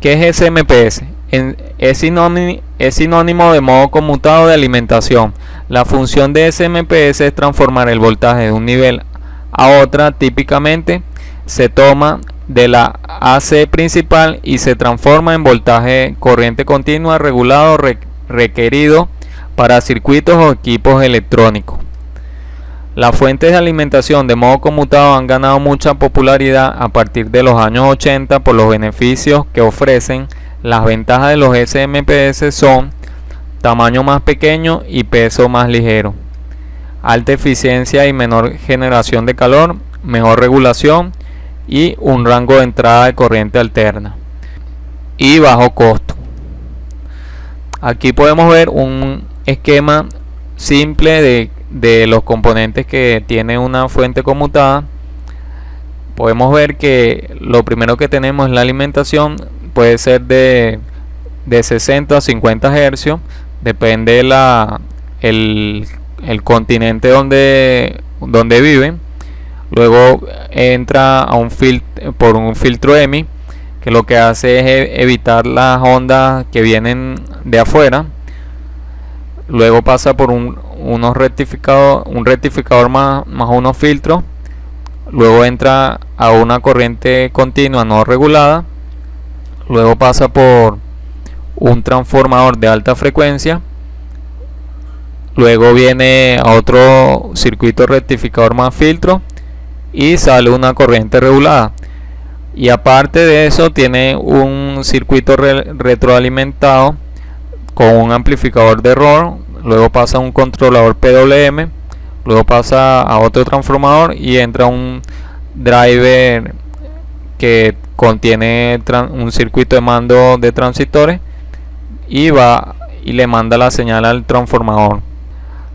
¿Qué es SMPS? Es sinónimo de modo conmutado de alimentación. La función de SMPS es transformar el voltaje de un nivel a otra. Típicamente se toma de la AC principal y se transforma en voltaje corriente continua regulado requerido para circuitos o equipos electrónicos. Las fuentes de alimentación de modo conmutado han ganado mucha popularidad a partir de los años 80 por los beneficios que ofrecen. Las ventajas de los SMPS son tamaño más pequeño y peso más ligero, alta eficiencia y menor generación de calor, mejor regulación y un rango de entrada de corriente alterna y bajo costo. Aquí podemos ver un esquema simple de los componentes que tiene una fuente conmutada. Podemos ver que lo primero que tenemos es la alimentación. Puede ser de 60 a 50 Hz, depende el continente donde viven. Luego entra a por un filtro EMI, que lo que hace es evitar las ondas que vienen de afuera. Luego pasa por un rectificador más unos filtros. Luego entra a una corriente continua no regulada. Luego pasa por un transformador de alta frecuencia. Luego viene a otro circuito rectificador más filtro y sale una corriente regulada. Y aparte de eso tiene un circuito retroalimentado con un amplificador de error. Luego pasa a un controlador PWM. Luego pasa a otro transformador y entra un driver que contiene un circuito de mando de transistores y va y le manda la señal al transformador.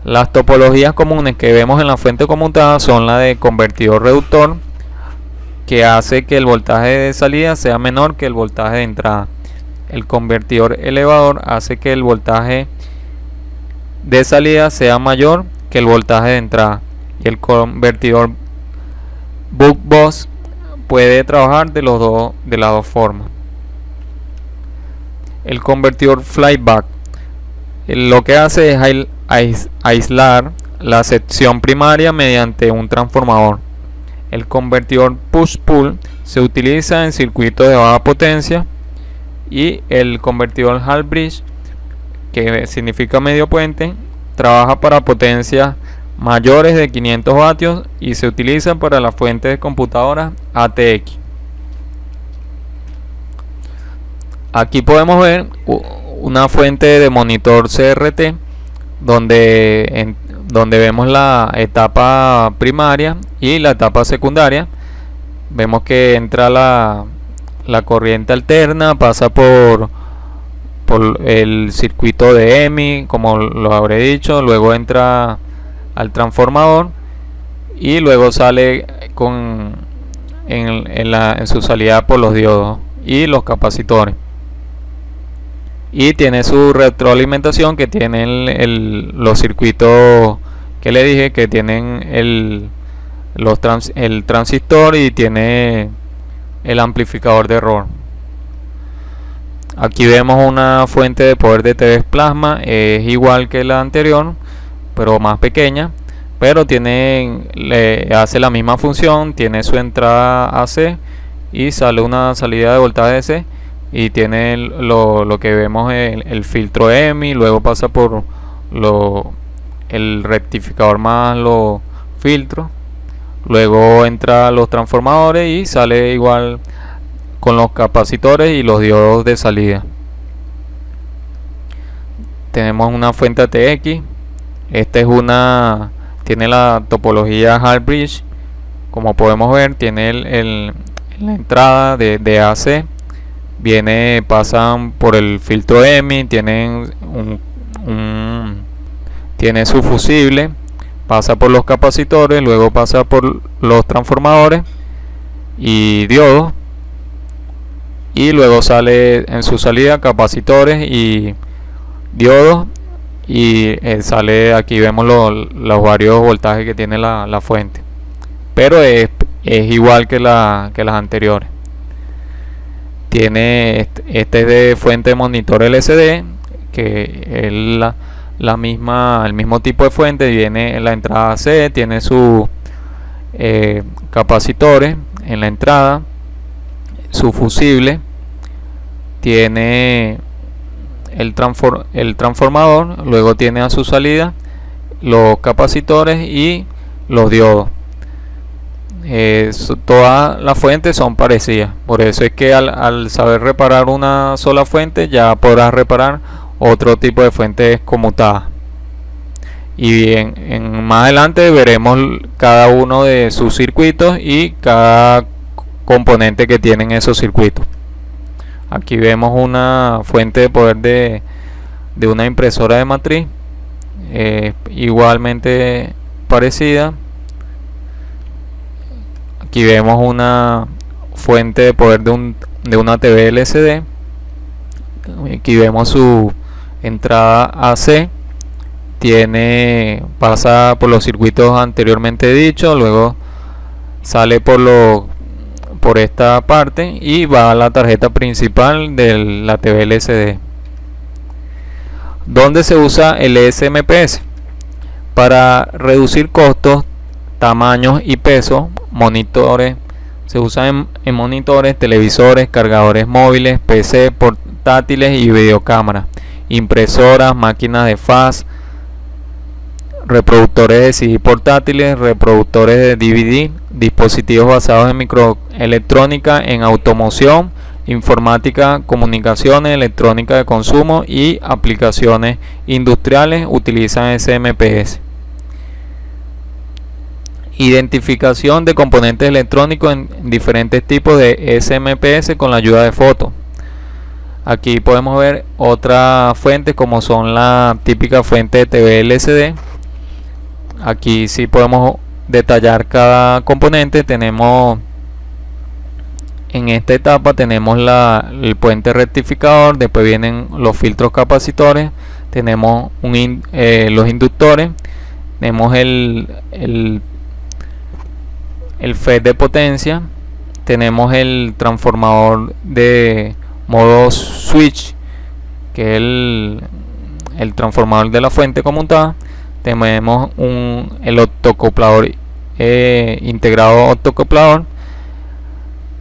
Las topologías comunes que vemos en la fuente conmutada son la de convertidor reductor, que hace que el voltaje de salida sea menor que el voltaje de entrada. El convertidor elevador hace que el voltaje de salida sea mayor que el voltaje de entrada. Y el convertidor buck-bus puede trabajar de las dos formas. El convertidor flyback lo que hace es aislar la sección primaria mediante un transformador. El convertidor push-pull se utiliza en circuitos de baja potencia, y el convertidor half bridge, que significa medio puente, trabaja para potencias mayores de 500 vatios y se utiliza para las fuentes de computadoras ATX. Aquí podemos ver una fuente de monitor CRT donde vemos la etapa primaria y la etapa secundaria. Vemos que entra la corriente alterna, pasa por el circuito de EMI, como lo habré dicho, luego entra al transformador y luego sale en su salida por los diodos y los capacitores. Y tiene su retroalimentación, que tienen los circuitos que le dije, que tienen el transistor y tiene el amplificador de error. Aquí vemos una fuente de poder de TV plasma, es igual que la anterior pero más pequeña, pero hace la misma función. Tiene su entrada AC y sale una salida de voltaje DC, y tiene lo que vemos el filtro EMI. Luego pasa por el rectificador más los filtros. Luego entra los transformadores y sale igual con los capacitores y los diodos de salida. Tenemos una fuente ATX. Esta tiene la topología half bridge. Como podemos ver, tiene la entrada de AC. Pasan por el filtro EMI, tiene su fusible, pasa por los capacitores, luego pasa por los transformadores y diodos, y luego sale en su salida capacitores y diodos, y sale, aquí vemos los varios voltajes que tiene la fuente, pero es igual que las anteriores. Tiene este es de fuente de monitor LCD, que es el mismo tipo de fuente. Viene en la entrada C, tiene sus capacitores en la entrada, su fusible, tiene el transformador, luego tiene a su salida los capacitores y los diodos. Todas las fuentes son parecidas, por eso es que al saber reparar una sola fuente ya podrás reparar otro tipo de fuentes conmutadas. Y más adelante veremos cada uno de sus circuitos y cada componente que tienen esos circuitos. Aquí vemos una fuente de poder de una impresora de matriz, igualmente parecida. Aquí vemos una fuente de poder de una TV LCD. Aquí vemos su entrada AC. Pasa por los circuitos anteriormente dichos, luego sale por esta parte y va a la tarjeta principal de la TV LCD. ¿Dónde se usa el SMPS? Para reducir costos, tamaños y peso. Monitores, se usa en monitores, televisores, cargadores móviles, PC portátiles y videocámaras, impresoras, máquinas de fax, reproductores de CD portátiles, reproductores de DVD, dispositivos basados en microelectrónica, en automoción, informática, comunicaciones, electrónica de consumo y aplicaciones industriales utilizan SMPS. Identificación de componentes electrónicos en diferentes tipos de SMPS con la ayuda de fotos. Aquí podemos ver otras fuentes como son la típica fuente de TV LCD. Aquí sí podemos detallar cada componente. Tenemos en esta etapa tenemos el puente rectificador, después vienen los filtros capacitores, tenemos los inductores, tenemos el FET de potencia, tenemos el transformador de modo switch, que es el transformador de la fuente conmutada. Tenemos el octocoplador, integrado octocoplador.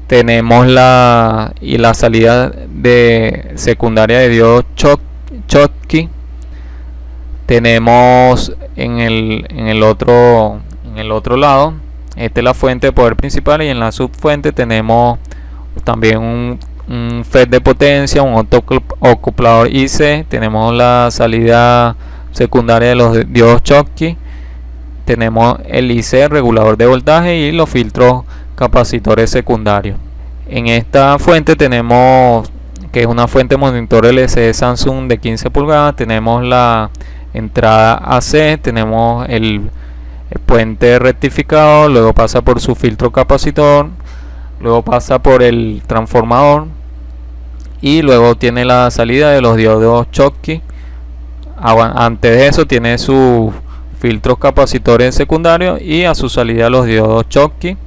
Tenemos la salida de secundaria de diodo Schottky. Tenemos en el otro lado, esta es la fuente de poder principal, y en la subfuente tenemos también un FET de potencia, un octocoplador IC. Tenemos la salida secundaria de los diodos Schottky. Tenemos el IC, regulador de voltaje, y los filtros capacitores secundarios. En esta fuente tenemos, que es una fuente monitor LCD Samsung de 15 pulgadas, tenemos la entrada AC, tenemos el puente rectificador, luego pasa por su filtro capacitor, luego pasa por el transformador y luego tiene la salida de los diodos Schottky. Antes de eso tiene sus filtros capacitores secundarios y a su salida los diodos Schottky.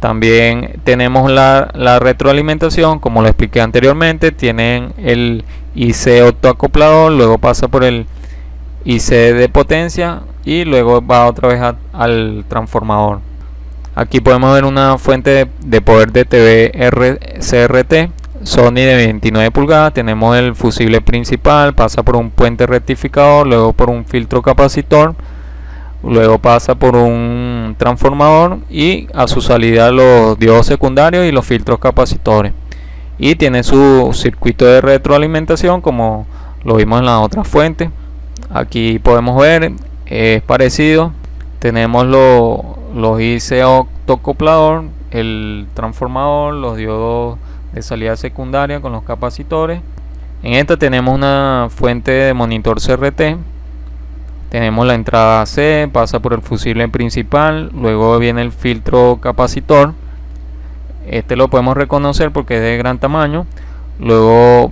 También tenemos la retroalimentación, como lo expliqué anteriormente. Tienen el IC octoacoplador, luego pasa por el IC de potencia y luego va otra vez al transformador. Aquí podemos ver una fuente de poder de TV CRT Sony de 29 pulgadas. Tenemos el fusible principal, pasa por un puente rectificador, luego por un filtro capacitor, luego pasa por un transformador y a su salida los diodos secundarios y los filtros capacitores. Y tiene su circuito de retroalimentación como lo vimos en la otra fuente. Aquí podemos ver, es parecido. Tenemos los IC octocoplador, el transformador, los diodos de salida secundaria con los capacitores. En esta tenemos una fuente de monitor CRT. Tenemos la entrada C, pasa por el fusible principal, luego viene el filtro capacitor. Este lo podemos reconocer porque es de gran tamaño. Luego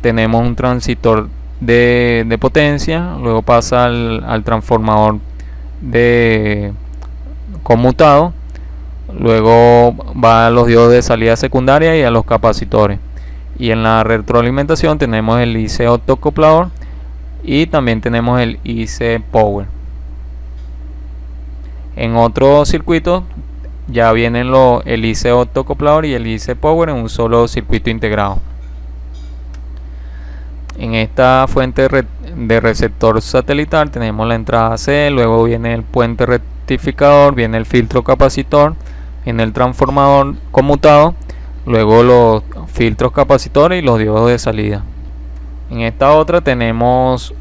tenemos un transistor de potencia, luego pasa al transformador de conmutado, luego va a los diodos de salida secundaria y a los capacitores. Y en la retroalimentación tenemos el IC optocoplador y también tenemos el IC Power. En otro circuito ya vienen el IC optocoplador y el IC Power en un solo circuito integrado. En esta fuente de receptor satelital tenemos la entrada C, luego viene el puente rectificador, viene el filtro capacitor, viene el transformador conmutado, luego los filtros capacitores y los diodos de salida. En esta otra tenemos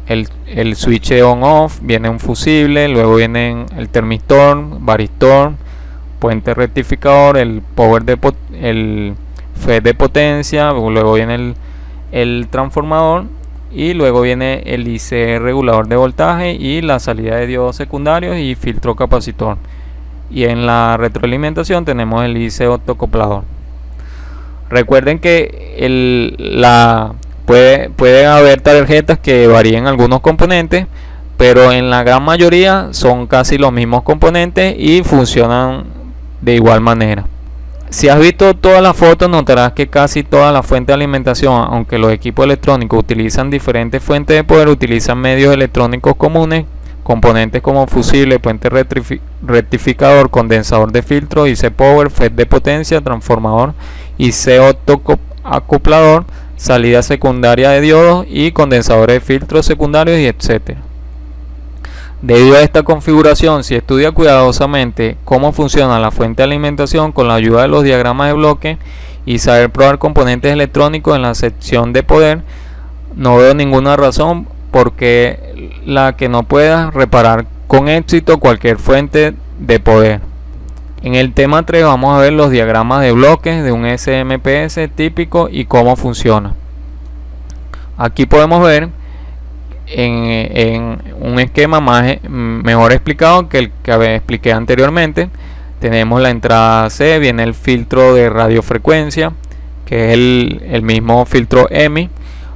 el switch on-off, viene un fusible, luego vienen el termistor, varistor, puente rectificador, el FET de potencia, luego viene el transformador y luego viene el IC regulador de voltaje y la salida de diodos secundarios y filtro capacitor. Y en la retroalimentación tenemos el IC optocoplador. Recuerden que puede haber tarjetas que varíen algunos componentes, pero en la gran mayoría son casi los mismos componentes y funcionan de igual manera. Si has visto todas las fotos, notarás que casi todas las fuentes de alimentación, aunque los equipos electrónicos utilizan diferentes fuentes de poder, utilizan medios electrónicos comunes, componentes como fusible, puente rectificador, condensador de filtro, IC Power, FET de potencia, transformador, IC optoacoplador, salida secundaria de diodos y condensadores de filtros secundarios y etc. Debido a esta configuración, si estudia cuidadosamente cómo funciona la fuente de alimentación con la ayuda de los diagramas de bloque y saber probar componentes electrónicos en la sección de poder, no veo ninguna razón por qué la que no pueda reparar con éxito cualquier fuente de poder. En el tema 3 vamos a ver los diagramas de bloques de un SMPS típico y cómo funciona. Aquí podemos ver en un esquema mejor explicado que el que expliqué anteriormente. Tenemos la entrada C, viene el filtro de radiofrecuencia, que es el mismo filtro EMI,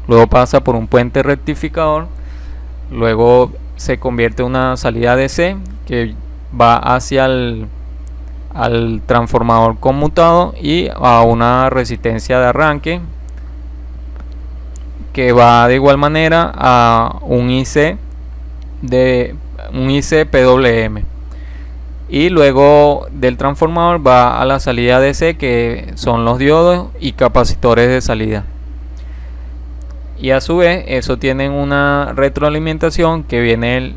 luego pasa por un puente rectificador, luego se convierte en una salida DC que va hacia al transformador conmutado y a una resistencia de arranque que va de igual manera a un IC PWM, y luego del transformador va a la salida DC, que son los diodos y capacitores de salida, y a su vez eso tienen una retroalimentación que viene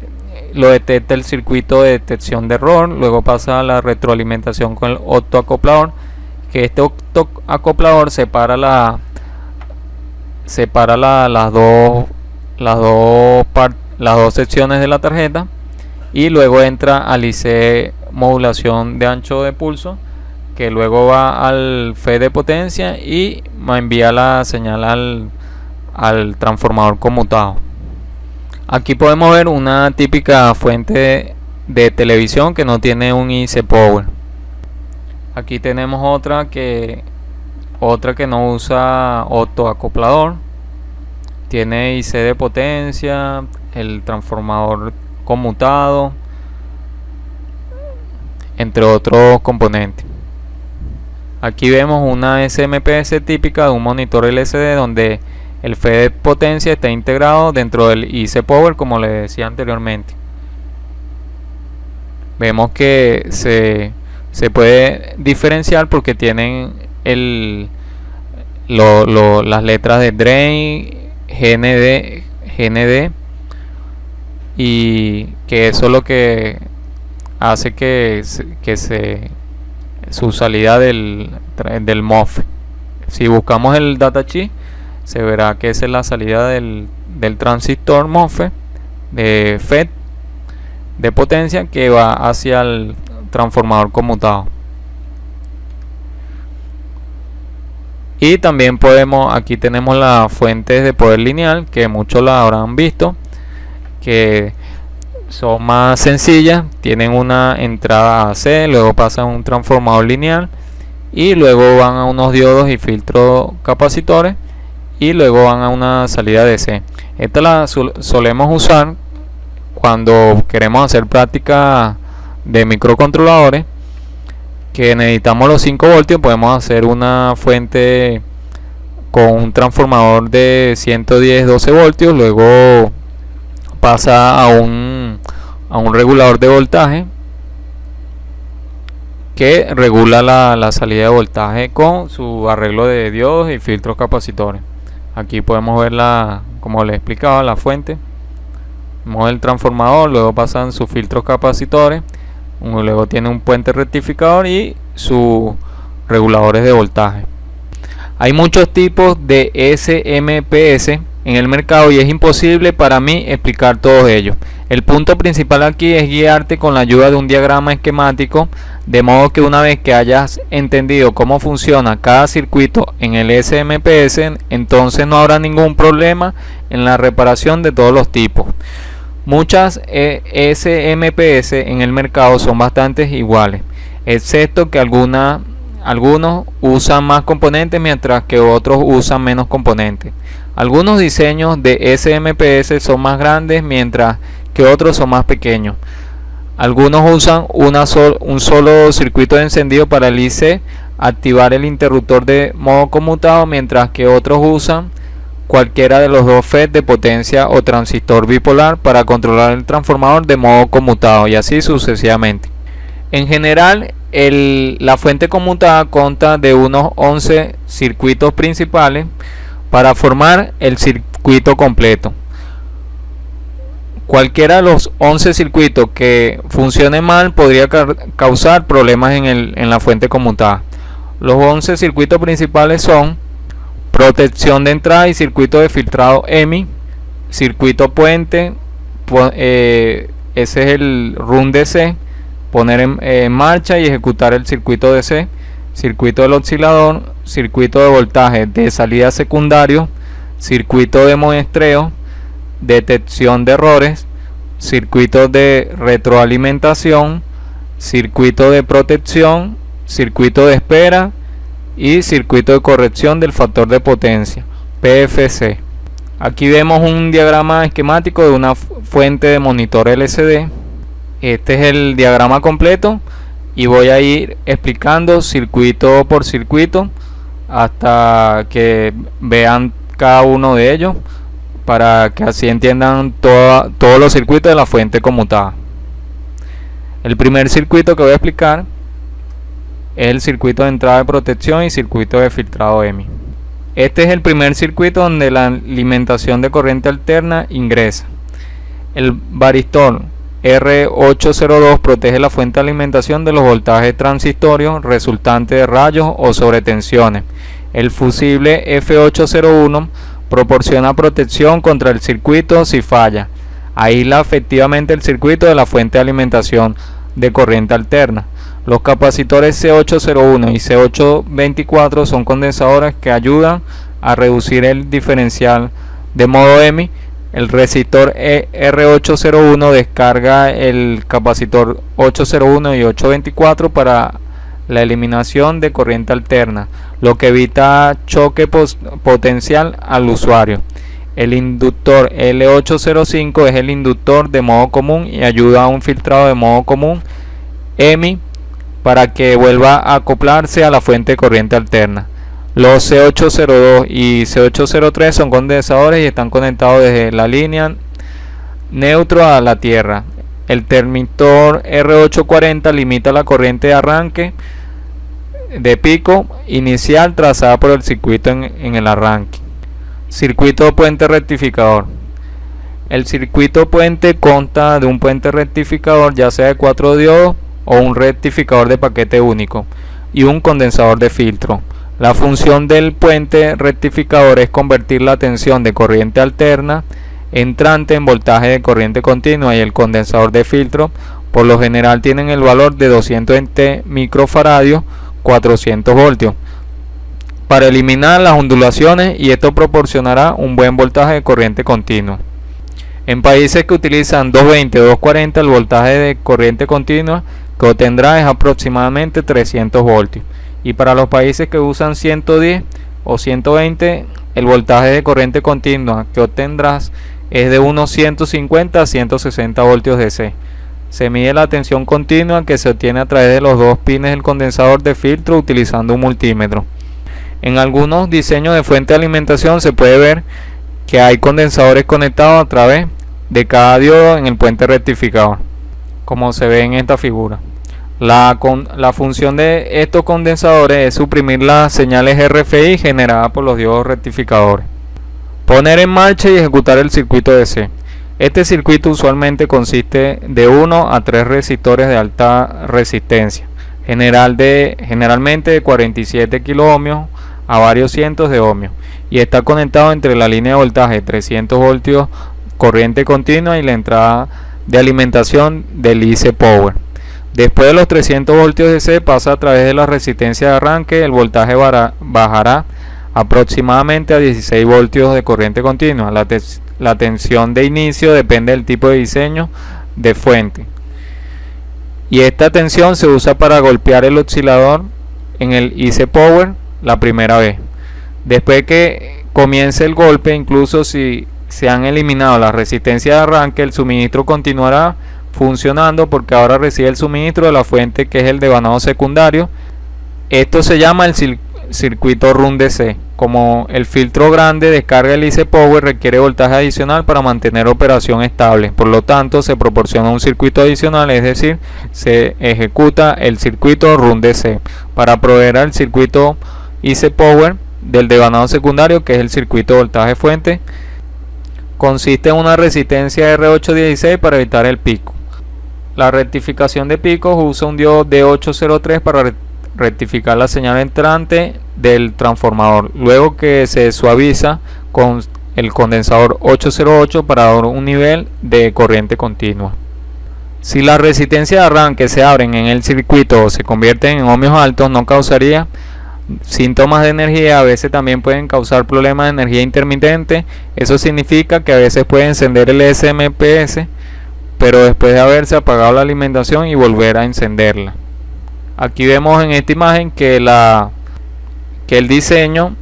lo detecta el circuito de detección de error, luego pasa a la retroalimentación con el optoacoplador, que este optoacoplador separa las dos secciones de la tarjeta, y luego entra al IC modulación de ancho de pulso, que luego va al FET de potencia y envía la señal al transformador conmutado. Aquí podemos ver una típica fuente de televisión que no tiene un IC Power. Aquí tenemos otra que no usa optoacoplador, tiene IC de potencia, el transformador conmutado, entre otros componentes. Aquí vemos una SMPS típica de un monitor LCD donde el FET de potencia está integrado dentro del IC Power, como les decía anteriormente. Vemos que se puede diferenciar porque tienen las letras de drain, GND, y que eso es lo que hace que su salida del MOSFET. Si buscamos el datasheet, se verá que esa es la salida del transistor MOSFET de FET de potencia que va hacia el transformador conmutado. Y también aquí tenemos las fuentes de poder lineal, que muchos la habrán visto, que son más sencillas, tienen una entrada AC, luego pasan a un transformador lineal y luego van a unos diodos y filtros capacitores y luego van a una salida DC. Esta la solemos usar cuando queremos hacer práctica de microcontroladores, que necesitamos los 5 voltios, podemos hacer una fuente con un transformador de 110 12 voltios, luego pasa a un regulador de voltaje que regula la salida de voltaje con su arreglo de diodos y filtros capacitores. Aquí podemos ver como les explicaba, la fuente. Vemos el transformador, luego pasan sus filtros capacitores, luego tiene un puente rectificador y sus reguladores de voltaje. Hay muchos tipos de SMPS en el mercado y es imposible para mí explicar todos ellos. El punto principal aquí es guiarte con la ayuda de un diagrama esquemático, de modo que una vez que hayas entendido cómo funciona cada circuito en el SMPS, entonces no habrá ningún problema en la reparación de todos los tipos. Muchas SMPS en el mercado son bastante iguales, excepto que algunos usan más componentes mientras que otros usan menos componentes. Algunos diseños de SMPS son más grandes mientras que otros son más pequeños. Algunos usan un solo circuito de encendido para el IC activar el interruptor de modo conmutado, mientras que otros usan cualquiera de los dos FET de potencia o transistor bipolar para controlar el transformador de modo conmutado, y así sucesivamente. En general, la fuente conmutada consta de unos 11 circuitos principales para formar el circuito completo. Cualquiera de los 11 circuitos que funcione mal podría causar problemas en la fuente conmutada. Los 11 circuitos principales son protección de entrada y circuito de filtrado EMI, circuito puente, ese es el run DC, poner en marcha y ejecutar el circuito DC, circuito del oscilador, circuito de voltaje de salida secundario, circuito de muestreo, detección de errores, circuito de retroalimentación, circuito de protección, circuito de espera y circuito de corrección del factor de potencia, PFC. Aquí vemos un diagrama esquemático de una fuente de monitor LCD. Este es el diagrama completo y voy a ir explicando circuito por circuito hasta que vean cada uno de ellos, para que así entiendan todos los circuitos de la fuente conmutada. El primer circuito que voy a explicar es el circuito de entrada de protección y circuito de filtrado EMI. Este es el primer circuito donde la alimentación de corriente alterna ingresa. El varistor R802 protege la fuente de alimentación de los voltajes transitorios resultantes de rayos o sobretensiones. El fusible F801 proporciona protección contra el circuito si falla. Aísla efectivamente el circuito de la fuente de alimentación de corriente alterna. Los capacitores C801 y C824 son condensadores que ayudan a reducir el diferencial de modo EMI. El resistor R801 descarga el capacitor 801 y 824 para la eliminación de corriente alterna, lo que evita choque potencial al usuario. El inductor L805 es el inductor de modo común y ayuda a un filtrado de modo común EMI para que vuelva a acoplarse a la fuente de corriente alterna. Los C802 y C803 son condensadores y están conectados desde la línea neutro a la tierra. El terminador R840 limita la corriente de arranque de pico inicial trazada por el circuito en el arranque. Circuito puente rectificador. El circuito puente consta de un puente rectificador, ya sea de 4 diodos o un rectificador de paquete único, y un condensador de filtro. La función del puente rectificador es convertir la tensión de corriente alterna entrante en voltaje de corriente continua, y el condensador de filtro por lo general tienen el valor de 220 microfaradios, 400 voltios, para eliminar las ondulaciones, y esto proporcionará un buen voltaje de corriente continua. En países que utilizan 220 o 240, el voltaje de corriente continua que obtendrá es aproximadamente 300 voltios, y para los países que usan 110 o 120, el voltaje de corriente continua que obtendrás es de unos 150 a 160 voltios DC. Se mide la tensión continua que se obtiene a través de los dos pines del condensador de filtro utilizando un multímetro. En algunos diseños de fuente de alimentación se puede ver que hay condensadores conectados a través de cada diodo en el puente rectificador, como se ve en esta figura. La función de estos condensadores es suprimir las señales RFI generadas por los diodos rectificadores. Poner en marcha y ejecutar el circuito DC. Este circuito usualmente consiste de 1 a 3 resistores de alta resistencia, generalmente de 47 kiloohmios a varios cientos de ohmios, y está conectado entre la línea de voltaje 300 voltios corriente continua y la entrada de alimentación del IC Power. Después de los 300 voltios DC pasa a través de la resistencia de arranque, el voltaje bajará aproximadamente a 16 voltios de corriente continua. La tensión de inicio depende del tipo de diseño de fuente, y esta tensión se usa para golpear el oscilador en el IC Power la primera vez. Después que comience el golpe, incluso si se han eliminado las resistencias de arranque, el suministro continuará funcionando porque ahora recibe el suministro de la fuente, que es el devanado secundario. Esto se llama el circuito Run DC. Como el filtro grande descarga el IC Power, requiere voltaje adicional para mantener operación estable. Por lo tanto, se proporciona un circuito adicional, es decir, se ejecuta el circuito Run DC para proveer al circuito IC Power del devanado secundario, que es el circuito de voltaje fuente. Consiste en una resistencia R816 para evitar el pico. La rectificación de picos usa un diodo D803 para rectificar la señal entrante del transformador, luego que se suaviza con el condensador 808 para dar un nivel de corriente continua. Si las resistencias de arranque se abren en el circuito o se convierten en ohmios altos, no causaría síntomas de energía. A veces también pueden causar problemas de energía intermitente. Eso significa que a veces puede encender el SMPS, pero después de haberse apagado la alimentación y volver a encenderla. Aquí vemos en esta imagen que el diseño,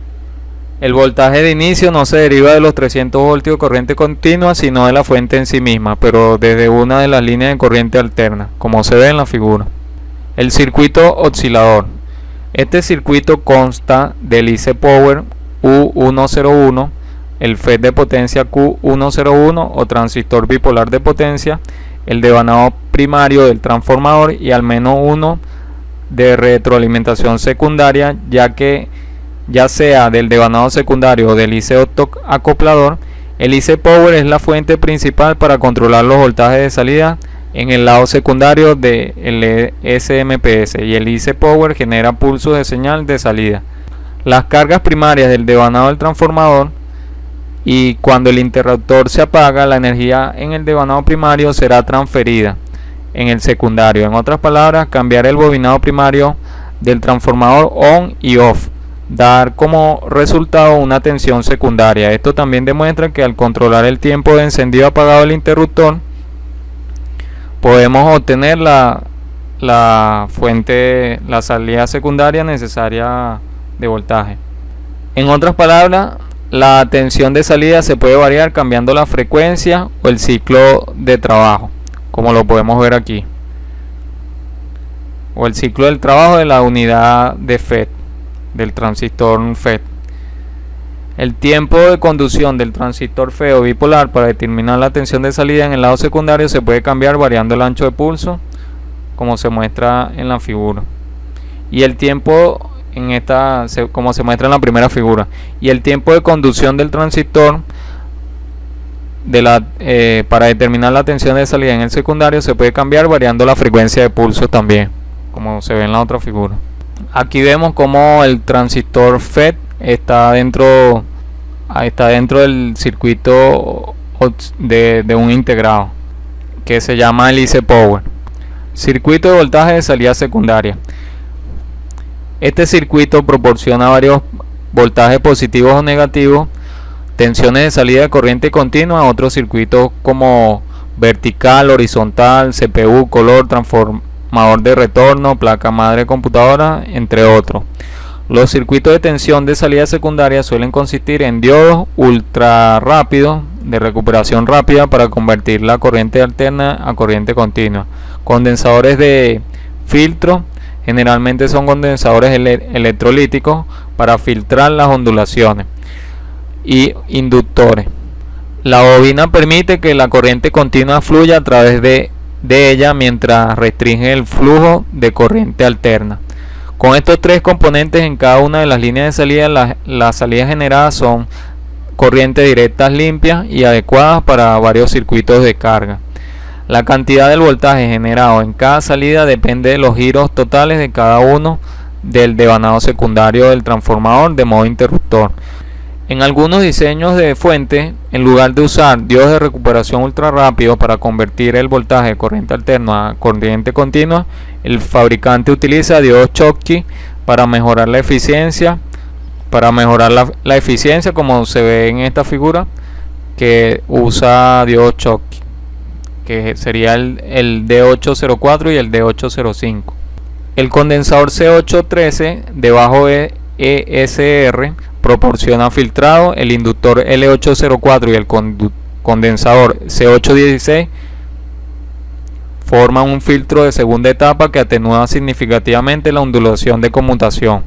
el voltaje de inicio no se deriva de los 300 voltios de corriente continua, sino de la fuente en sí misma, pero desde una de las líneas de corriente alterna, como se ve en la figura. El circuito oscilador. Este circuito consta del IC Power U101, el FET de potencia Q101 o transistor bipolar de potencia, el devanado primario del transformador y al menos uno de retroalimentación secundaria, ya sea del devanado secundario o del IC acoplador. El IC Power es la fuente principal para controlar los voltajes de salida en el lado secundario del SMPS, y el IC Power genera pulsos de señal de salida. Las cargas primarias del devanado del transformador, y cuando el interruptor se apaga, la energía en el devanado primario será transferida en el secundario. En otras palabras, cambiar el bobinado primario del transformador on y off, dar como resultado una tensión secundaria. Esto también demuestra que al controlar el tiempo de encendido apagado del interruptor, podemos obtener la salida secundaria necesaria de voltaje. En otras palabras, la tensión de salida se puede variar cambiando la frecuencia o el ciclo de trabajo, como lo podemos ver aquí, o el ciclo del trabajo de la unidad de FET, del transistor FET. El tiempo de conducción del transistor FET o bipolar para determinar la tensión de salida en el lado secundario se puede cambiar variando el ancho de pulso, como se muestra en la figura, y el tiempo como se muestra en la primera figura, y el tiempo de conducción del transistor para determinar la tensión de salida en el secundario se puede cambiar variando la frecuencia de pulso también, como se ve en la otra figura. Aquí vemos como el transistor FET está dentro del circuito de un integrado que se llama el IC Power. Circuito de voltaje de salida secundaria. Este circuito proporciona varios voltajes positivos o negativos, tensiones de salida de corriente continua a otros circuitos como vertical, horizontal, CPU, color, transformador de retorno, placa madre de computadora, entre otros. Los circuitos de tensión de salida secundaria suelen consistir en diodos ultra rápidos de recuperación rápida para convertir la corriente alterna a corriente continua. Condensadores de filtro generalmente son condensadores electrolíticos para filtrar las ondulaciones. Y inductores. La bobina permite que la corriente continua fluya a través de ella mientras restringe el flujo de corriente alterna. Con estos tres componentes en cada una de las líneas de salida, las salidas generadas son corrientes directas limpias y adecuadas para varios circuitos de carga. La cantidad del voltaje generado en cada salida depende de los giros totales de cada uno del devanado secundario del transformador de modo interruptor. En algunos diseños de fuente, en lugar de usar diodos de recuperación ultra rápido para convertir el voltaje de corriente alterna a corriente continua, el fabricante utiliza diodos Schottky para mejorar la eficiencia. La eficiencia, como se ve en esta figura, que usa diodos Schottky, que sería el D804 y el D805. El condensador C813 de bajo ESR proporciona filtrado. El inductor L804 y el condensador C816 forman un filtro de segunda etapa que atenúa significativamente la ondulación de conmutación.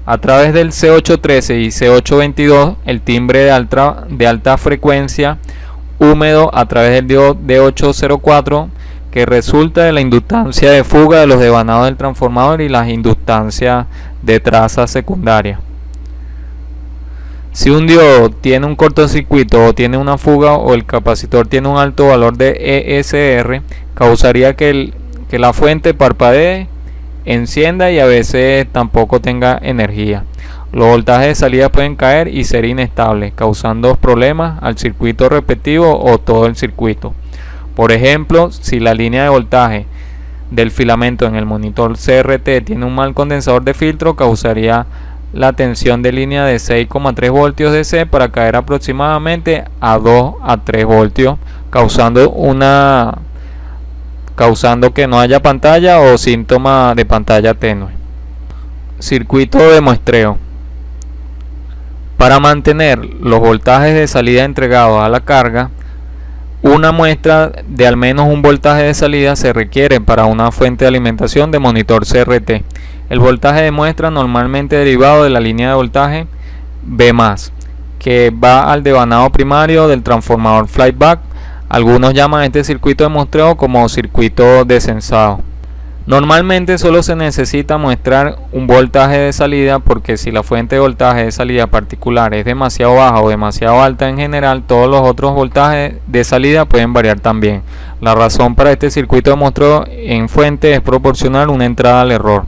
A través del C813 y C822, el timbre de alta frecuencia húmedo a través del diodo D804, que resulta de la inductancia de fuga de los devanados del transformador y las inductancias de traza secundaria. Si un diodo tiene un cortocircuito o tiene una fuga o el capacitor tiene un alto valor de ESR, causaría que la fuente parpadee, encienda y a veces tampoco tenga energía. Los voltajes de salida pueden caer y ser inestables, causando problemas al circuito respectivo o todo el circuito. Por ejemplo, si la línea de voltaje del filamento en el monitor CRT tiene un mal condensador de filtro, causaría la tensión de línea de 6,3 voltios DC para caer aproximadamente a 2 a 3 voltios, causando que no haya pantalla o síntoma de pantalla tenue. Circuito de muestreo. Para mantener los voltajes de salida entregados a la carga, una muestra de al menos un voltaje de salida se requiere para una fuente de alimentación de monitor CRT. El voltaje de muestra normalmente derivado de la línea de voltaje B+, que va al devanado primario del transformador flyback. Algunos llaman este circuito de muestreo como circuito descensado. Normalmente solo se necesita muestrar un voltaje de salida, porque si la fuente de voltaje de salida particular es demasiado baja o demasiado alta en general, todos los otros voltajes de salida pueden variar también. La razón para este circuito de muestreo en fuente es proporcionar una entrada al error.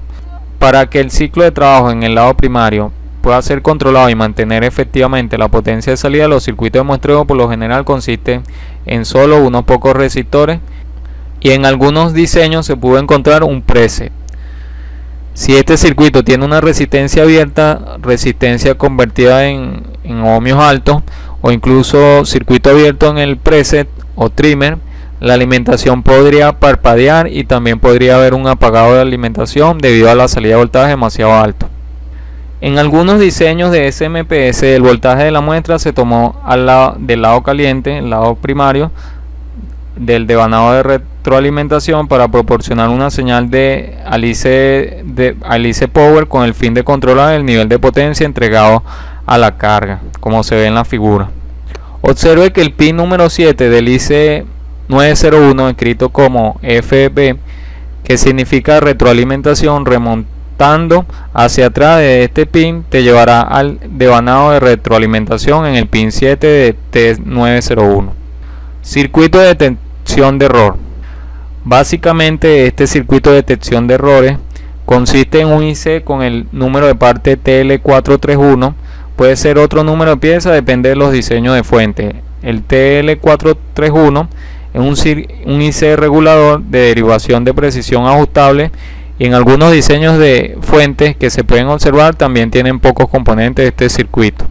Para que el ciclo de trabajo en el lado primario pueda ser controlado y mantener efectivamente la potencia de salida, los circuitos de muestreo por lo general consisten en solo unos pocos resistores, y en algunos diseños se pudo encontrar un preset. Si este circuito tiene una resistencia abierta, resistencia convertida en ohmios altos, o incluso circuito abierto en el preset o trimmer, la alimentación podría parpadear y también podría haber un apagado de alimentación debido a la salida de voltaje demasiado alto. En algunos diseños de SMPS, el voltaje de la muestra se tomó del lado caliente, el lado primario del devanado de retroalimentación, para proporcionar una señal de Alice Power con el fin de controlar el nivel de potencia entregado a la carga, como se ve en la figura. Observe que el pin número 7 del IC901, escrito como FB, que significa retroalimentación, remontando hacia atrás de este pin te llevará al devanado de retroalimentación en el pin 7 de T901. Circuito de detección de error. Básicamente, este circuito de detección de errores consiste en un IC con el número de parte TL431. Puede ser otro número de pieza, depende de los diseños de fuente. El TL431 es un IC regulador de derivación de precisión ajustable, y en algunos diseños de fuentes que se pueden observar también tienen pocos componentes de este circuito.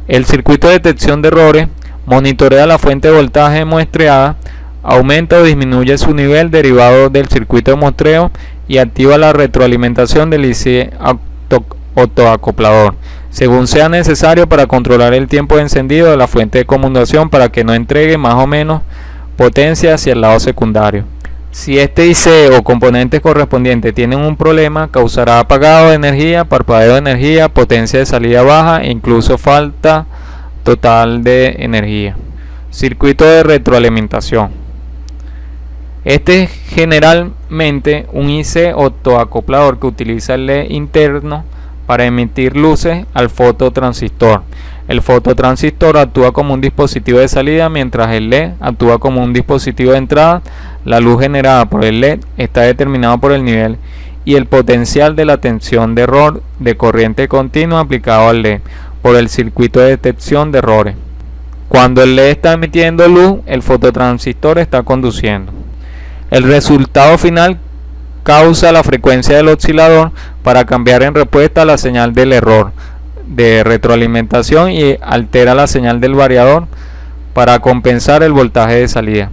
El circuito de detección de errores monitorea la fuente de voltaje muestreada, aumenta o disminuye su nivel derivado del circuito de muestreo y activa la retroalimentación del IC autoacoplador. según sea necesario para controlar el tiempo de encendido de la fuente de conmutación para que no entregue más o menos potencia hacia el lado secundario. Si este IC o componentes correspondientes tienen un problema, causará apagado de energía, parpadeo de energía, potencia de salida baja e incluso falta total de energía. Circuito de retroalimentación. Este es generalmente un IC autoacoplador que utiliza el LED interno para emitir luces al fototransistor. El fototransistor actúa como un dispositivo de salida mientras el LED actúa como un dispositivo de entrada. La luz generada por el LED está determinada por el nivel y el potencial de la tensión de error de corriente continua aplicado al LED por el circuito de detección de errores. Cuando el LED está emitiendo luz, el fototransistor está conduciendo. El resultado final causa la frecuencia del oscilador para cambiar en respuesta a la señal del error de retroalimentación y altera la señal del variador para compensar el voltaje de salida.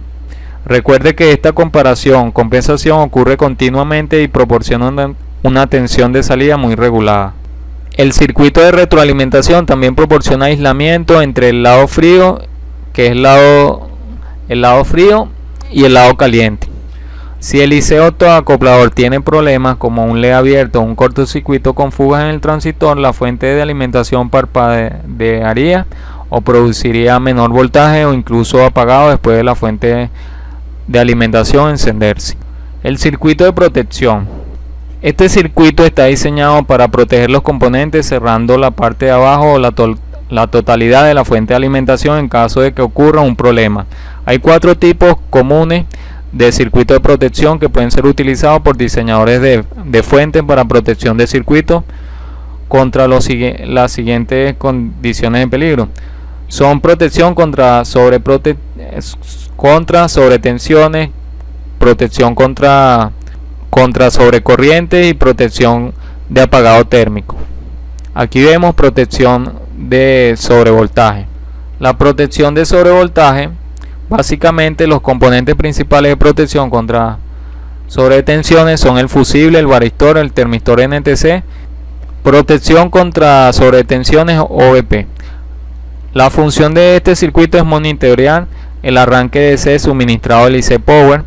Recuerde que esta compensación ocurre continuamente y proporciona una tensión de salida muy regulada. El circuito de retroalimentación también proporciona aislamiento entre el lado frío, que es el lado frío, y el lado caliente. Si el IC autoacoplador tiene problemas como un LED abierto o un cortocircuito con fugas en el transistor, la fuente de alimentación parpadearía o produciría menor voltaje o incluso apagado después de la fuente de alimentación encenderse. El circuito de protección. Este circuito está diseñado para proteger los componentes cerrando la parte de abajo o la totalidad de la fuente de alimentación en caso de que ocurra un problema. Hay 4 tipos comunes de circuito de protección que pueden ser utilizados por diseñadores de fuentes para protección de circuitos contra las siguientes condiciones de peligro. Son protección contra sobretensiones, protección contra sobrecorrientes y protección de apagado térmico. Aquí vemos protección de sobrevoltaje. La protección de sobrevoltaje, básicamente los componentes principales de protección contra sobretensiones son el fusible, el varistor, el termistor NTC. Protección contra sobretensiones OVP. La función de este circuito es monitorear el arranque de DC suministrado del IC Power.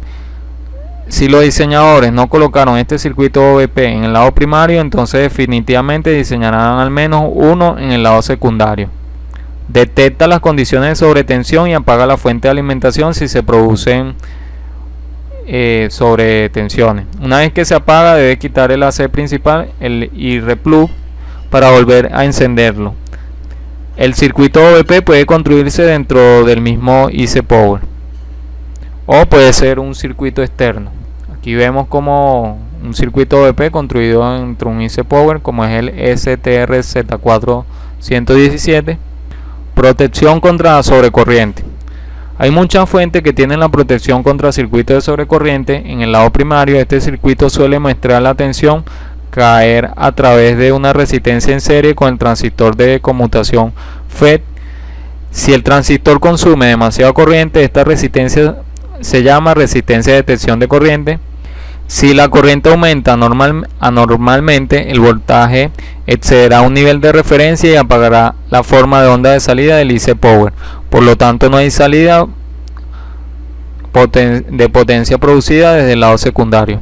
Si los diseñadores no colocaron este circuito OVP en el lado primario, entonces definitivamente diseñarán al menos uno en el lado secundario. Detecta las condiciones de sobretensión y apaga la fuente de alimentación si se producen sobretensiones. Una vez que se apaga, debe quitar el AC principal y replug para volver a encenderlo. El circuito OVP puede construirse dentro del mismo IC Power o puede ser un circuito externo. Aquí vemos como un circuito OVP construido dentro de un IC Power, como es el STR-Z417. Protección contra sobrecorriente. Hay muchas fuentes que tienen la protección contra circuitos de sobrecorriente. En el lado primario, este circuito suele mostrar la tensión caer a través de una resistencia en serie con el transistor de conmutación FET. Si el transistor consume demasiada corriente, esta resistencia se llama resistencia de detección de corriente. Si la corriente aumenta anormalmente, el voltaje excederá un nivel de referencia y apagará la forma de onda de salida del IC Power. Por lo tanto, no hay salida de potencia producida desde el lado secundario.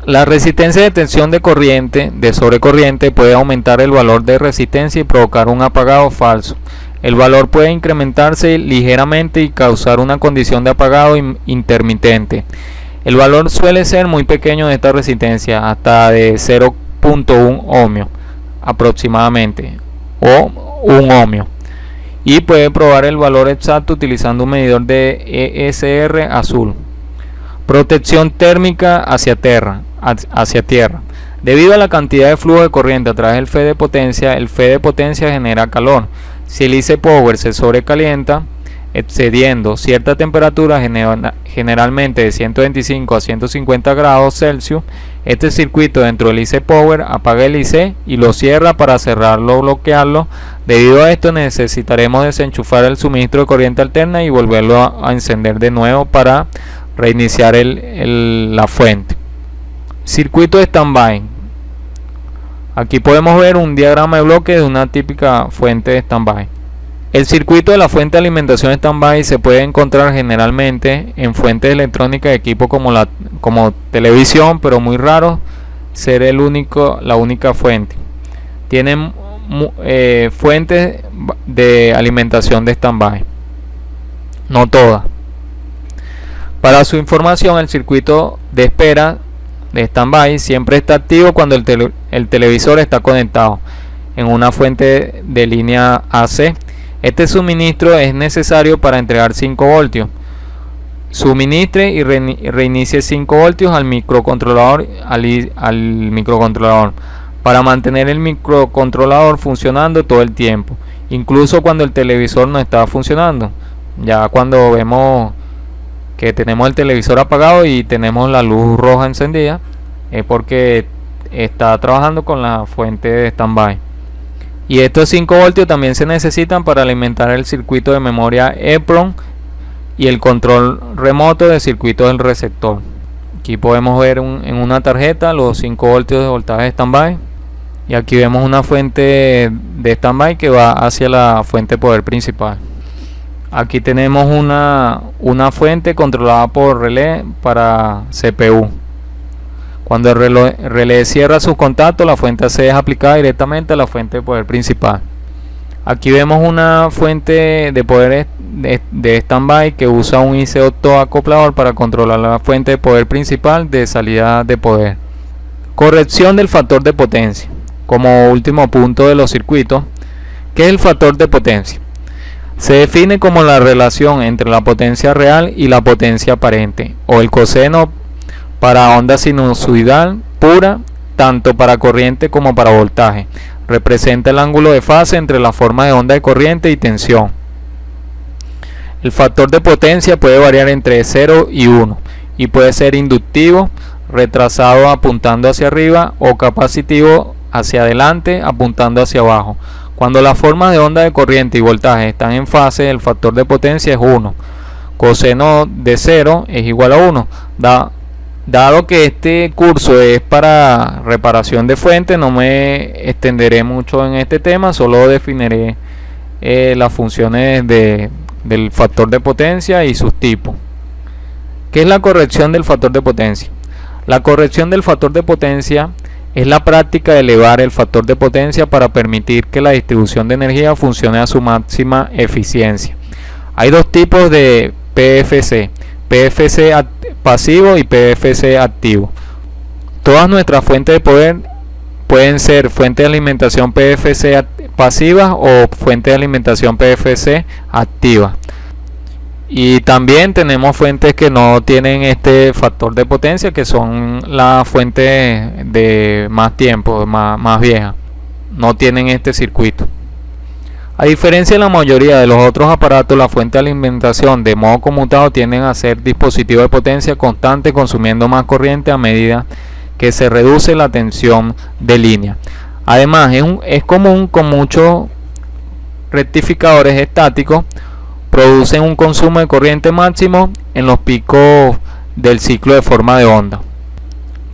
La resistencia de tensión de corriente de sobrecorriente puede aumentar el valor de resistencia y provocar un apagado falso. El valor puede incrementarse ligeramente y causar una condición de apagado intermitente. El valor suele ser muy pequeño de esta resistencia, hasta de 0.1 ohmio aproximadamente, o 1 ohmio, y puede probar el valor exacto utilizando un medidor de ESR azul. Protección térmica hacia tierra. Debido a la cantidad de flujo de corriente a través del FE de potencia, el FE de potencia genera calor. Si el IC Power se sobrecalienta, excediendo cierta temperatura, generalmente de 125 a 150 grados Celsius, este circuito dentro del IC Power apaga el IC y lo cierra para cerrarlo o bloquearlo. Debido a esto necesitaremos desenchufar el suministro de corriente alterna y volverlo a encender de nuevo para reiniciar la fuente. Circuito de standby. Aquí podemos ver un diagrama de bloque de una típica fuente de standby. El circuito de la fuente de alimentación standby se puede encontrar generalmente en fuentes electrónicas de equipo como televisión, pero muy raro ser la única fuente. Tienen fuentes de alimentación de standby, no todas. Para su información, el circuito de espera de standby siempre está activo cuando el televisor está conectado en una fuente de línea AC. Este suministro es necesario para entregar 5 voltios. Suministre y reinicie 5 voltios al microcontrolador, para mantener el microcontrolador funcionando todo el tiempo, incluso cuando el televisor no está funcionando. Ya cuando vemos que tenemos el televisor apagado y tenemos la luz roja encendida, es porque está trabajando con la fuente de standby. Y estos 5 voltios también se necesitan para alimentar el circuito de memoria EEPROM y el control remoto del circuito del receptor. Aquí podemos ver en una tarjeta los 5 voltios de voltaje de standby. Y aquí vemos una fuente de standby que va hacia la fuente de poder principal. Aquí tenemos una fuente controlada por relé para CPU. Cuando el relé cierra sus contactos, la fuente AC es aplicada directamente a la fuente de poder principal. Aquí vemos una fuente de poder de standby que usa un IC acoplador para controlar la fuente de poder principal de salida de poder. Corrección del factor de potencia. Como último punto de los circuitos, ¿qué es el factor de potencia? Se define como la relación entre la potencia real y la potencia aparente, o el coseno para onda sinusoidal pura, tanto para corriente como para voltaje. Representa el ángulo de fase entre la forma de onda de corriente y tensión. El factor de potencia puede variar entre 0 y 1 y puede ser inductivo, retrasado apuntando hacia arriba, o capacitivo hacia adelante apuntando hacia abajo. Cuando las formas de onda de corriente y voltaje están en fase, el factor de potencia es 1. Coseno de 0 es igual a 1. Dado que este curso es para reparación de fuente, no me extenderé mucho en este tema, solo definiré las funciones del factor de potencia y sus tipos. ¿Qué es la corrección del factor de potencia? La corrección del factor de potencia es la práctica de elevar el factor de potencia para permitir que la distribución de energía funcione a su máxima eficiencia. Hay dos tipos de PFC: PFC pasivo y PFC activo. Todas nuestras fuentes de poder pueden ser fuentes de alimentación PFC pasivas o fuentes de alimentación PFC activas. Y también tenemos fuentes que no tienen este factor de potencia, que son las fuentes de más tiempo, más viejas. No tienen este circuito. A diferencia de la mayoría de los otros aparatos, la fuente de alimentación de modo conmutado tienden a ser dispositivos de potencia constante, consumiendo más corriente a medida que se reduce la tensión de línea. Además, es común con muchos rectificadores estáticos producen un consumo de corriente máximo en los picos del ciclo de forma de onda.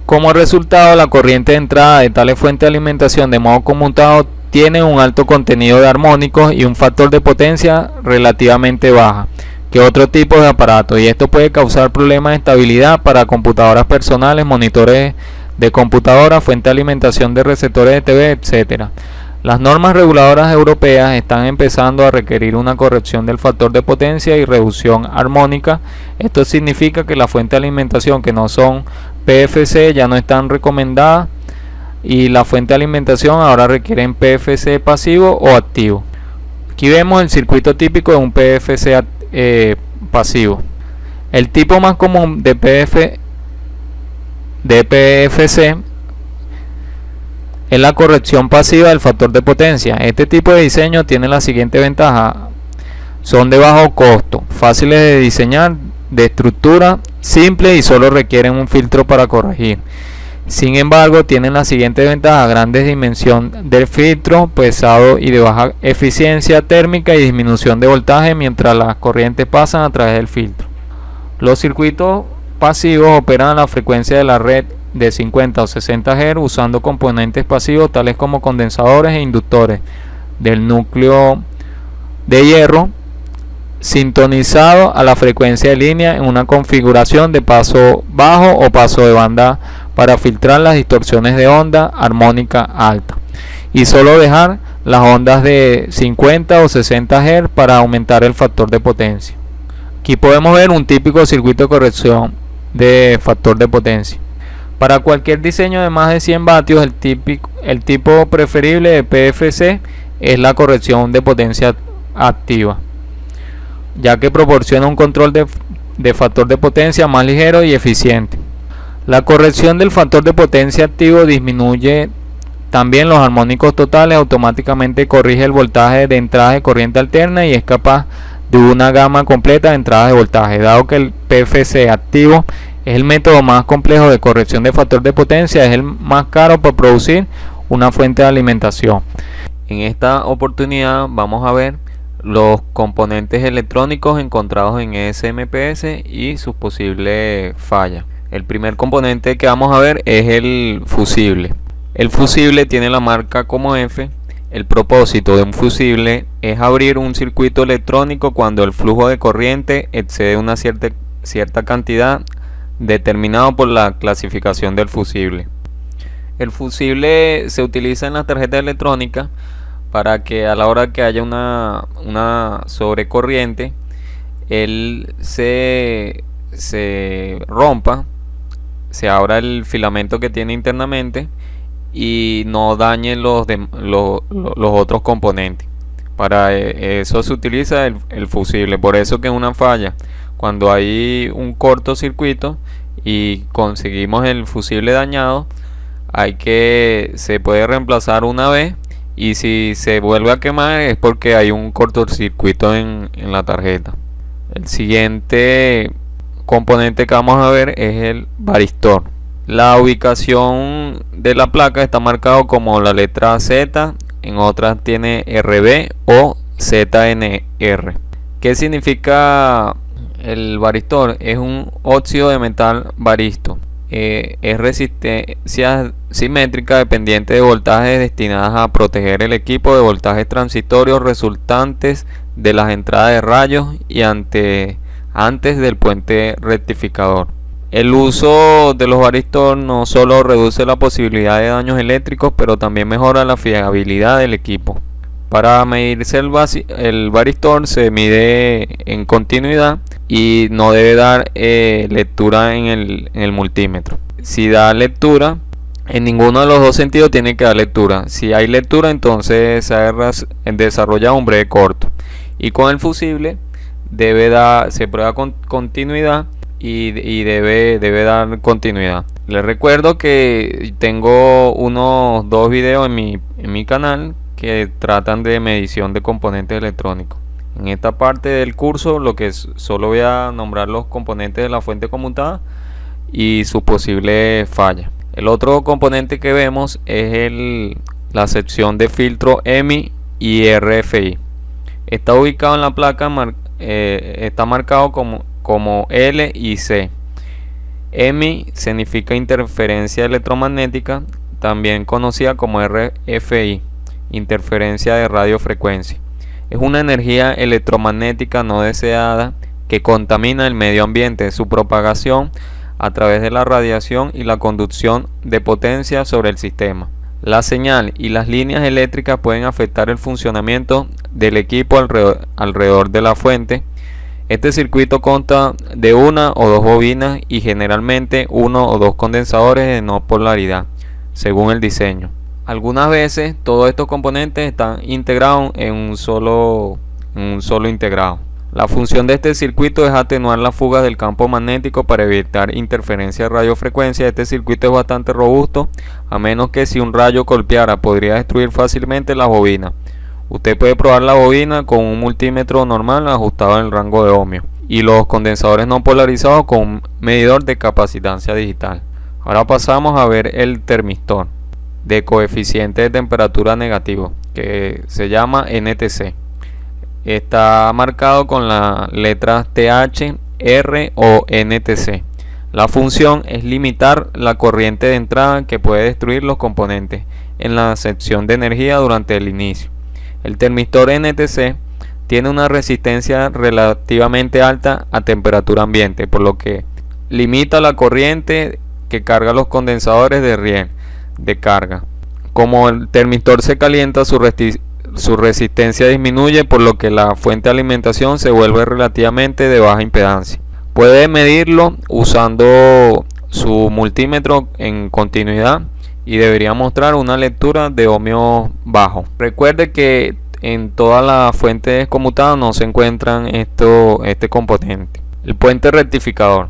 Como resultado, la corriente de entrada de tales fuentes de alimentación de modo conmutado tiene un alto contenido de armónicos y un factor de potencia relativamente baja que otro tipo de aparatos, y esto puede causar problemas de estabilidad para computadoras personales, monitores de computadora, fuente de alimentación de receptores de TV, etc. Las normas reguladoras europeas están empezando a requerir una corrección del factor de potencia y reducción armónica. Esto significa que las fuentes de alimentación que no son PFC ya no están recomendadas, y la fuente de alimentación ahora requieren PFC pasivo o activo. Aquí vemos el circuito típico de un PFC pasivo. El tipo más común de PFC es la corrección pasiva del factor de potencia. Este tipo de diseño tiene la siguiente ventaja: son de bajo costo, fáciles de diseñar, de estructura simple y solo requieren un filtro para corregir. Sin embargo, tienen la siguiente ventaja: grandes dimensión del filtro, pesado y de baja eficiencia térmica, y disminución de voltaje mientras las corrientes pasan a través del filtro. Los circuitos pasivos operan a la frecuencia de la red de 50 o 60 Hz usando componentes pasivos tales como condensadores e inductores del núcleo de hierro sintonizado a la frecuencia de línea en una configuración de paso bajo o paso de banda para filtrar las distorsiones de onda armónica alta y solo dejar las ondas de 50 o 60 Hz para aumentar el factor de potencia. Aquí podemos ver un típico circuito de corrección de factor de potencia. Para cualquier diseño de más de 100 vatios, el tipo preferible de PFC es la corrección de potencia activa, ya que proporciona un control de factor de potencia más ligero y eficiente. La corrección del factor de potencia activo disminuye también los armónicos totales, automáticamente corrige el voltaje de entrada de corriente alterna y es capaz de una gama completa de entradas de voltaje. Dado que el PFC activo es el método más complejo de corrección de factor de potencia, es el más caro para producir una fuente de alimentación. En esta oportunidad vamos a ver los componentes electrónicos encontrados en SMPS y sus posibles fallas. El primer componente que vamos a ver es el fusible. El fusible tiene la marca como F. El propósito de un fusible es abrir un circuito electrónico cuando el flujo de corriente excede una cierta cantidad determinado por la clasificación del fusible. El fusible se utiliza en las tarjetas electrónicas para que a la hora que haya una sobrecorriente, él se rompa, se abra el filamento que tiene internamente y no dañe los otros componentes. Para eso se utiliza el fusible. Por eso que es una falla cuando hay un cortocircuito y conseguimos el fusible dañado, se puede reemplazar una vez, y si se vuelve a quemar es porque hay un cortocircuito en la tarjeta. El siguiente componente que vamos a ver es el varistor. La ubicación de la placa está marcado como la letra Z, en otras tiene RB o ZNR. ¿Qué significa el varistor? Es un óxido de metal varisto. Es resistencia simétrica dependiente de voltajes destinadas a proteger el equipo de voltajes transitorios resultantes de las entradas de rayos y antes del puente rectificador. El uso de los varistor no solo reduce la posibilidad de daños eléctricos, pero también mejora la fiabilidad del equipo. Para medirse el varistor se mide en continuidad y no debe dar lectura en el multímetro. Si da lectura, en ninguno de los dos sentidos tiene que dar lectura. Si hay lectura, entonces se desarrolla un breve corto. Y con el fusible se prueba con continuidad y debe dar continuidad. Les recuerdo que tengo unos 2 videos en mi canal que tratan de medición de componentes electrónicos. En esta parte del curso solo voy a nombrar los componentes de la fuente conmutada y su posible falla. El otro componente que vemos es la sección de filtro EMI y RFI. Está ubicado en la placa, está marcado como L y C. EMI significa interferencia electromagnética, también conocida como RFI, interferencia de radiofrecuencia. Es una energía electromagnética no deseada que contamina el medio ambiente. Su propagación a través de la radiación y la conducción de potencia sobre el sistema. La señal y las líneas eléctricas pueden afectar el funcionamiento del equipo alrededor de la fuente. Este circuito consta de una o dos bobinas y generalmente uno o dos condensadores de no polaridad, según el diseño. Algunas veces todos estos componentes están integrados en un solo integrado. La función de este circuito es atenuar las fugas del campo magnético para evitar interferencia de radiofrecuencia. Este circuito es bastante robusto, a menos que si un rayo golpeara podría destruir fácilmente las bobinas. Usted puede probar la bobina con un multímetro normal ajustado en el rango de ohmios y los condensadores no polarizados con un medidor de capacitancia digital. Ahora pasamos a ver el termistor de coeficiente de temperatura negativo, que se llama NTC. Está marcado con las letras TH, R o NTC. La función es limitar la corriente de entrada que puede destruir los componentes en la sección de energía durante el inicio. El termistor NTC tiene una resistencia relativamente alta a temperatura ambiente, por lo que limita la corriente que carga los condensadores de riel de carga. Como el termistor se calienta, su resistencia disminuye, por lo que la fuente de alimentación se vuelve relativamente de baja impedancia. Puede medirlo usando su multímetro en continuidad y debería mostrar una lectura de ohmios bajo. Recuerde que en todas las fuentes conmutadas no se encuentran este componente. El puente rectificador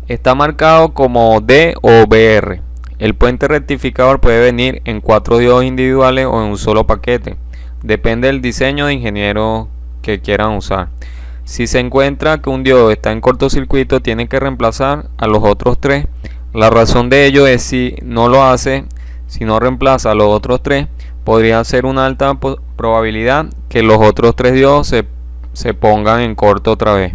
está marcado como D o BR. El puente rectificador puede venir en 4 diodos individuales o en un solo paquete. Depende del diseño de ingeniero que quieran usar. Si se encuentra que un diodo está en cortocircuito, tiene que reemplazar a los otros 3. La razón de ello es si no lo hace, si no reemplaza a los otros 3, podría ser una alta probabilidad que los otros 3 diodos se pongan en corto otra vez.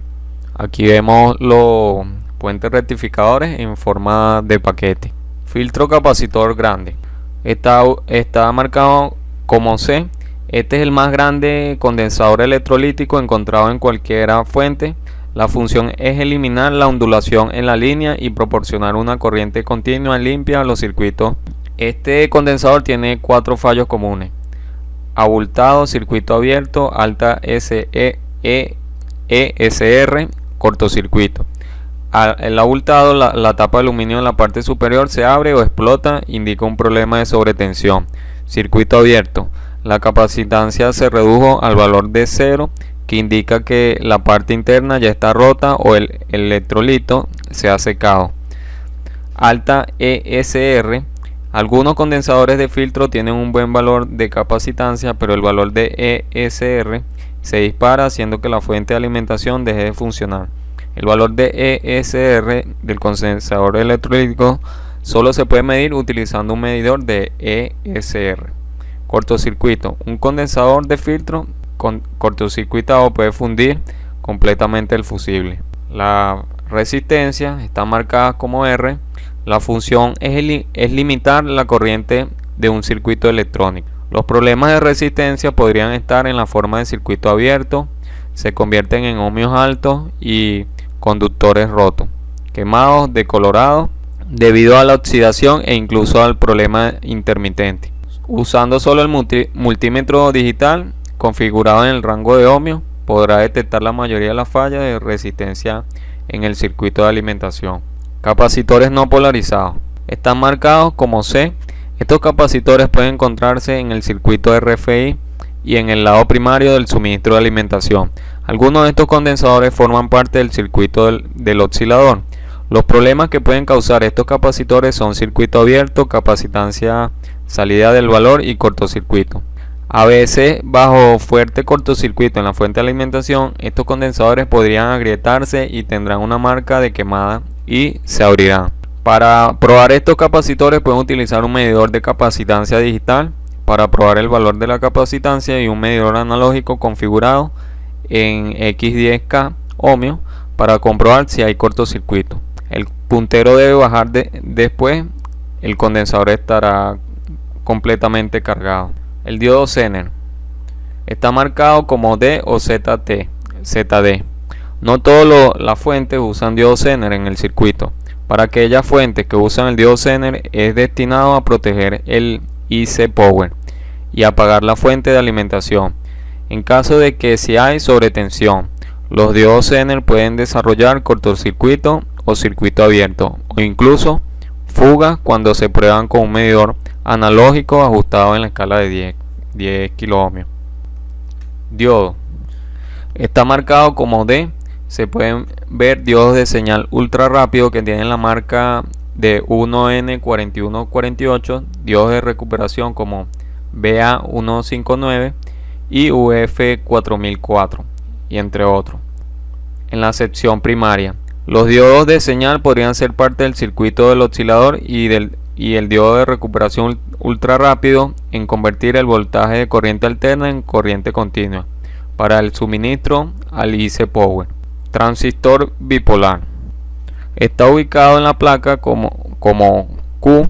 Aquí vemos los puentes rectificadores en forma de paquete. Filtro capacitor grande. Está marcado como C. Este es el más grande condensador electrolítico encontrado en cualquier fuente. La función es eliminar la ondulación en la línea y proporcionar una corriente continua y limpia a los circuitos. Este condensador tiene 4 fallos comunes: abultado, circuito abierto, alta ESR, cortocircuito. El abultado, la tapa de aluminio en la parte superior se abre o explota, indica un problema de sobretensión. Circuito abierto. La capacitancia se redujo al valor de 0, que indica que la parte interna ya está rota o el electrolito se ha secado. Alta ESR. Algunos condensadores de filtro tienen un buen valor de capacitancia, pero el valor de ESR se dispara, haciendo que la fuente de alimentación deje de funcionar. El valor de ESR del condensador electrolítico solo se puede medir utilizando un medidor de ESR. Cortocircuito. Un condensador de filtro cortocircuitado puede fundir completamente el fusible. La resistencia está marcada como R. La función es limitar la corriente de un circuito electrónico. Los problemas de resistencia podrían estar en la forma de circuito abierto, se convierten en ohmios altos y conductores rotos, quemados, decolorados, debido a la oxidación e incluso al problema intermitente. Usando solo el multímetro digital configurado en el rango de ohmios, podrá detectar la mayoría de las fallas de resistencia en el circuito de alimentación. Capacitores no polarizados. Están marcados como C. Estos capacitores pueden encontrarse en el circuito RFI y en el lado primario del suministro de alimentación. Algunos de estos condensadores forman parte del circuito del oscilador. Los problemas que pueden causar estos capacitores son circuito abierto, capacitancia salida del valor y cortocircuito. A veces, bajo fuerte cortocircuito en la fuente de alimentación, estos condensadores podrían agrietarse y tendrán una marca de quemada y se abrirán. Para probar estos capacitores pueden utilizar un medidor de capacitancia digital para probar el valor de la capacitancia y un medidor analógico configurado en X10K ohmios para comprobar si hay cortocircuito. El puntero debe bajar después, el condensador estará completamente cargado. El diodo Zener está marcado como D o ZD. No todas las fuentes usan diodo Zener en el circuito. Para aquellas fuentes que usan el diodo Zener es destinado a proteger el IC Power y apagar la fuente de alimentación. En caso de que si hay sobretensión, los diodos Zener pueden desarrollar cortocircuito o circuito abierto o incluso fuga cuando se prueban con un medidor analógico ajustado en la escala de 10 kiloohmios. Diodo está marcado como D. Se pueden ver diodos de señal ultra rápido que tienen la marca de 1N4148, diodos de recuperación como BA159 y UF4004 y entre otros. En la sección primaria, los diodos de señal podrían ser parte del circuito del oscilador y el diodo de recuperación ultra rápido en convertir el voltaje de corriente alterna en corriente continua para el suministro al IC Power. Transistor bipolar Está ubicado en la placa como Q.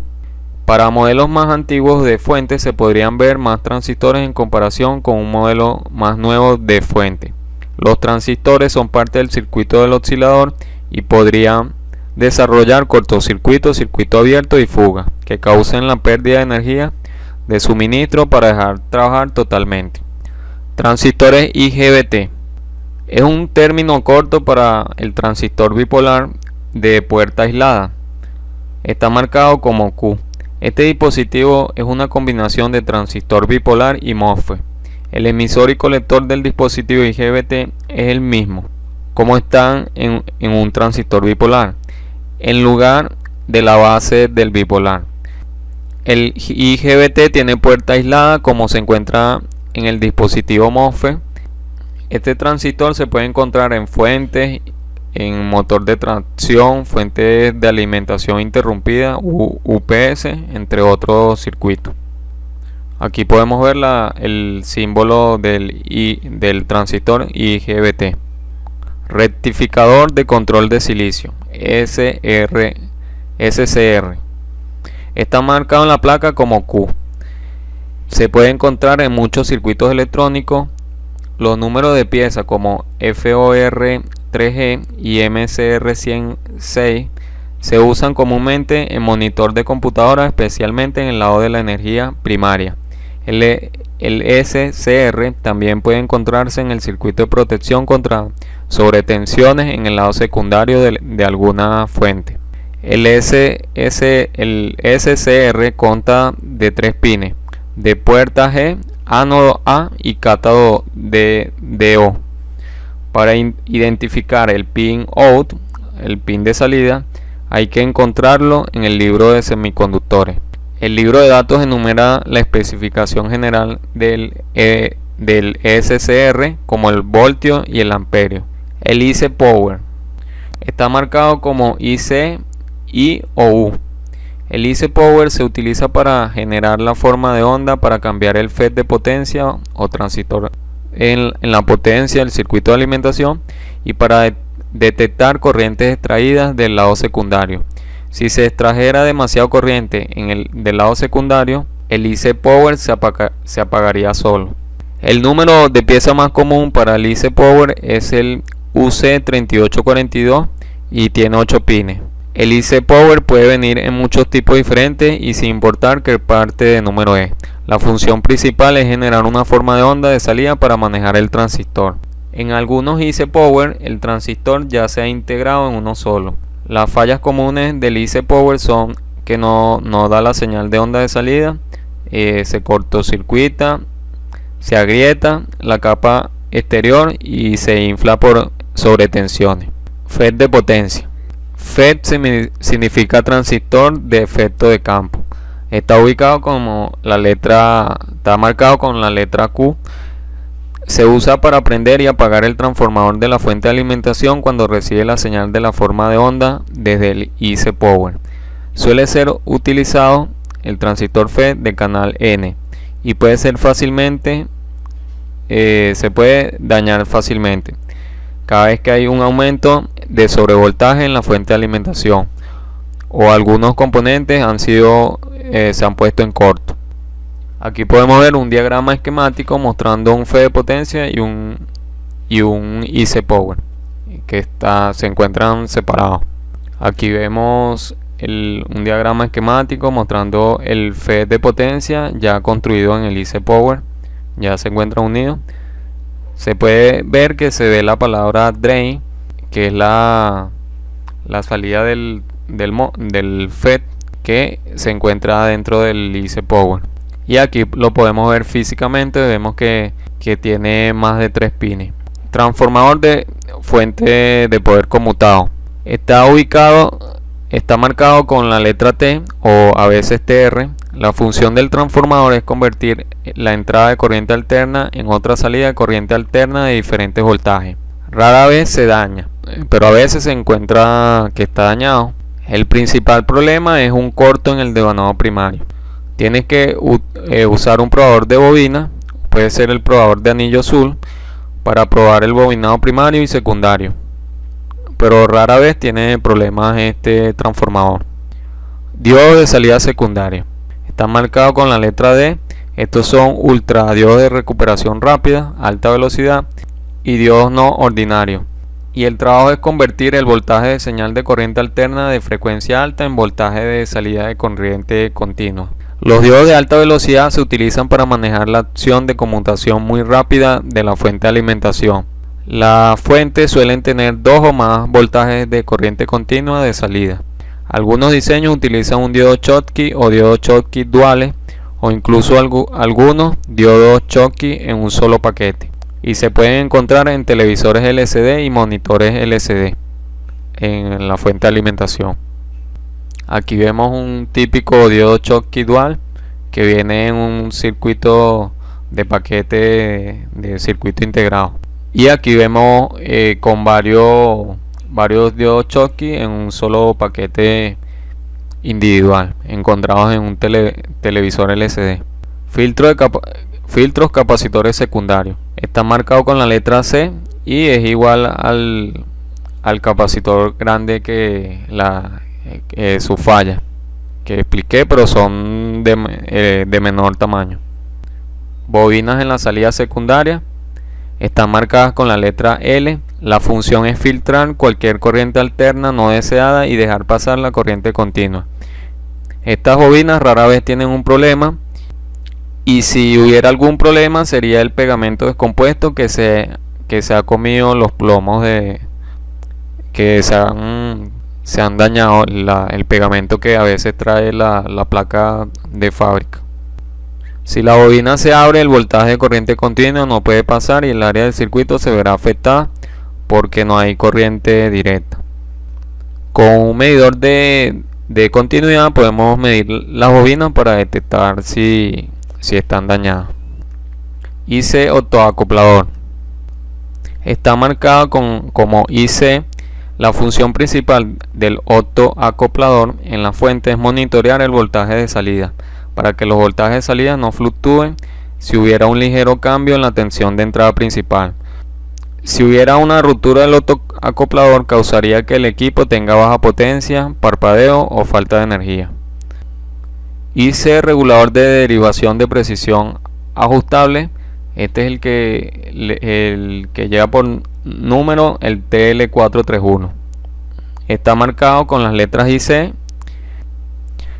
Para modelos más antiguos de fuente se podrían ver más transistores en comparación con un modelo más nuevo de fuente. Los transistores son parte del circuito del oscilador y podrían desarrollar cortocircuito, circuito abierto y fuga, que causen la pérdida de energía de suministro para dejar trabajar totalmente. Transistores IGBT es un término corto para el transistor bipolar de puerta aislada. Está marcado como Q. Este dispositivo es una combinación de transistor bipolar y MOSFET. El emisor y colector del dispositivo IGBT es el mismo, como están en un transistor bipolar, en lugar de la base del bipolar. El IGBT tiene puerta aislada como se encuentra en el dispositivo MOSFET. Este transistor se puede encontrar en fuentes, en motor de tracción, fuentes de alimentación interrumpida, UPS, entre otros circuitos. Aquí podemos ver el símbolo del transistor IGBT. Rectificador de control de silicio, SCR. Está marcado en la placa como Q. Se puede encontrar en muchos circuitos electrónicos. Los números de pieza como FOR3G y MCR106 se usan comúnmente en monitor de computadora, especialmente en el lado de la energía primaria. El SCR también puede encontrarse en el circuito de protección contra sobretensiones en el lado secundario de alguna fuente. El SCR consta de 3 pines de puerta G, ánodo A y cátodo DO. Para identificar el pin out, el pin de salida, hay que encontrarlo en el libro de semiconductores. El libro de datos enumera la especificación general del SCR, como el voltio y el amperio. El IC Power está marcado como IC, I o U. El IC Power se utiliza para generar la forma de onda para cambiar el FET de potencia o transistor en la potencia del circuito de alimentación y para detectar corrientes extraídas del lado secundario. Si se extrajera demasiado corriente del lado secundario, el IC Power se apagaría solo. El número de pieza más común para el IC Power es el UC3842 y tiene 8 pines. El IC Power puede venir en muchos tipos diferentes y sin importar qué parte de número es. La función principal es generar una forma de onda de salida para manejar el transistor. En algunos IC Power el transistor ya se ha integrado en uno solo. Las fallas comunes del IC Power son que no da la señal de onda de salida, se cortocircuita, se agrieta la capa exterior y se infla por sobretensiones. FET de potencia. FET significa transistor de efecto de campo. Está marcado con la letra Q. Se usa para prender y apagar el transformador de la fuente de alimentación cuando recibe la señal de la forma de onda desde el IC Power. Suele ser utilizado el transistor FET de canal N y puede ser se puede dañar fácilmente cada vez que hay un aumento de sobrevoltaje en la fuente de alimentación o algunos componentes se han puesto en corto. Aquí podemos ver un diagrama esquemático mostrando un FET de potencia y un IC Power que se encuentran separados. Aquí vemos un diagrama esquemático mostrando el FET de potencia ya construido en el IC Power, ya se encuentra unido. Se puede ver que se ve la palabra drain, que es la salida del FET que se encuentra dentro del IC Power. Y aquí lo podemos ver físicamente, vemos que tiene más de 3 pines. Transformador de fuente de poder conmutado. Está marcado con la letra T o a veces TR. La función del transformador es convertir la entrada de corriente alterna en otra salida de corriente alterna de diferentes voltajes. Rara vez se daña, pero a veces se encuentra que está dañado. El principal problema es un corto en el devanado primario. Tienes que usar un probador de bobina, puede ser el probador de anillo azul, para probar el bobinado primario y secundario. pero rara vez tiene problemas este transformador. Diodos de salida secundaria. Están marcados con la letra D. Estos son ultradiodos de recuperación rápida, alta velocidad y diodos no ordinarios. Y el trabajo es convertir el voltaje de señal de corriente alterna de frecuencia alta en voltaje de salida de corriente continua. Los diodos de alta velocidad se utilizan para manejar la acción de conmutación muy rápida de la fuente de alimentación. Las fuentes suelen tener dos o más voltajes de corriente continua de salida. Algunos diseños utilizan un diodo Schottky o diodos Schottky duales o incluso algunos diodos Schottky en un solo paquete. Y se pueden encontrar en televisores LCD y monitores LCD en la fuente de alimentación. Aquí vemos un típico diodo Schottky dual que viene en un circuito de paquete de circuito integrado. Y aquí vemos con varios diodos Schottky en un solo paquete individual encontrados en un televisor LCD. Filtros capacitores secundarios. Está marcado con la letra C y es igual al capacitor grande que su falla que expliqué, pero son de menor tamaño. Bobinas en la salida secundaria están marcadas con la letra L. La función es filtrar cualquier corriente alterna no deseada y dejar pasar la corriente continua. Estas bobinas rara vez tienen un problema, y si hubiera algún problema sería el pegamento descompuesto que se ha comido los plomos que se han dañado el pegamento que a veces trae la placa de fábrica. Si la bobina se abre, el voltaje de corriente continua no puede pasar y el área del circuito se verá afectada porque no hay corriente directa. Con un medidor de continuidad podemos medir las bobinas para detectar si están dañadas. IC autoacoplador. Está marcado como IC. La función principal del autoacoplador en la fuente es monitorear el voltaje de salida para que los voltajes de salida no fluctúen si hubiera un ligero cambio en la tensión de entrada principal. Si hubiera una ruptura del autoacoplador, causaría que el equipo tenga baja potencia, parpadeo o falta de energía. IC regulador de derivación de precisión ajustable. Este es el que lleva por número el TL431. Está marcado con las letras IC.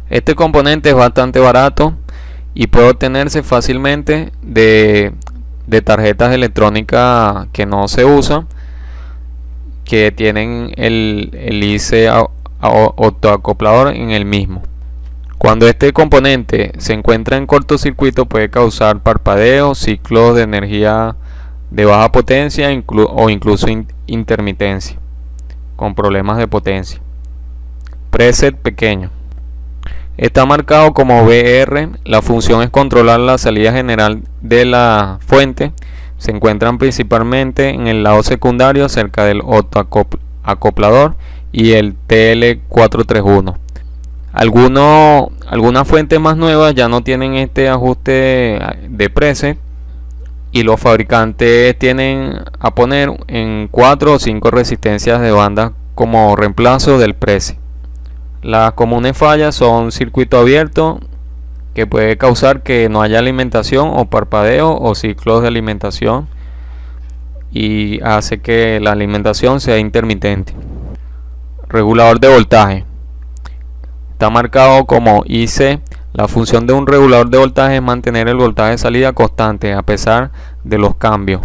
Este componente es bastante barato y puede obtenerse fácilmente de tarjetas electrónicas que no se usan, que tienen el IC autoacoplador en el mismo. Cuando este componente se encuentra en cortocircuito puede causar parpadeo, ciclos de energía de baja potencia o incluso intermitencia con problemas de potencia. Preset pequeño. Está marcado como BR. La función es controlar la salida general de la fuente. Se encuentran principalmente en el lado secundario cerca del autoacoplador y el TL431. Algunas fuentes más nuevas ya no tienen este ajuste de preset y los fabricantes tienden a poner en 4 o 5 resistencias de banda como reemplazo del preset. Las comunes fallas son circuito abierto, que puede causar que no haya alimentación o parpadeo o ciclos de alimentación y hace que la alimentación sea intermitente. Regulador de voltaje. Está marcado como IC. La función de un regulador de voltaje es mantener el voltaje de salida constante a pesar de los cambios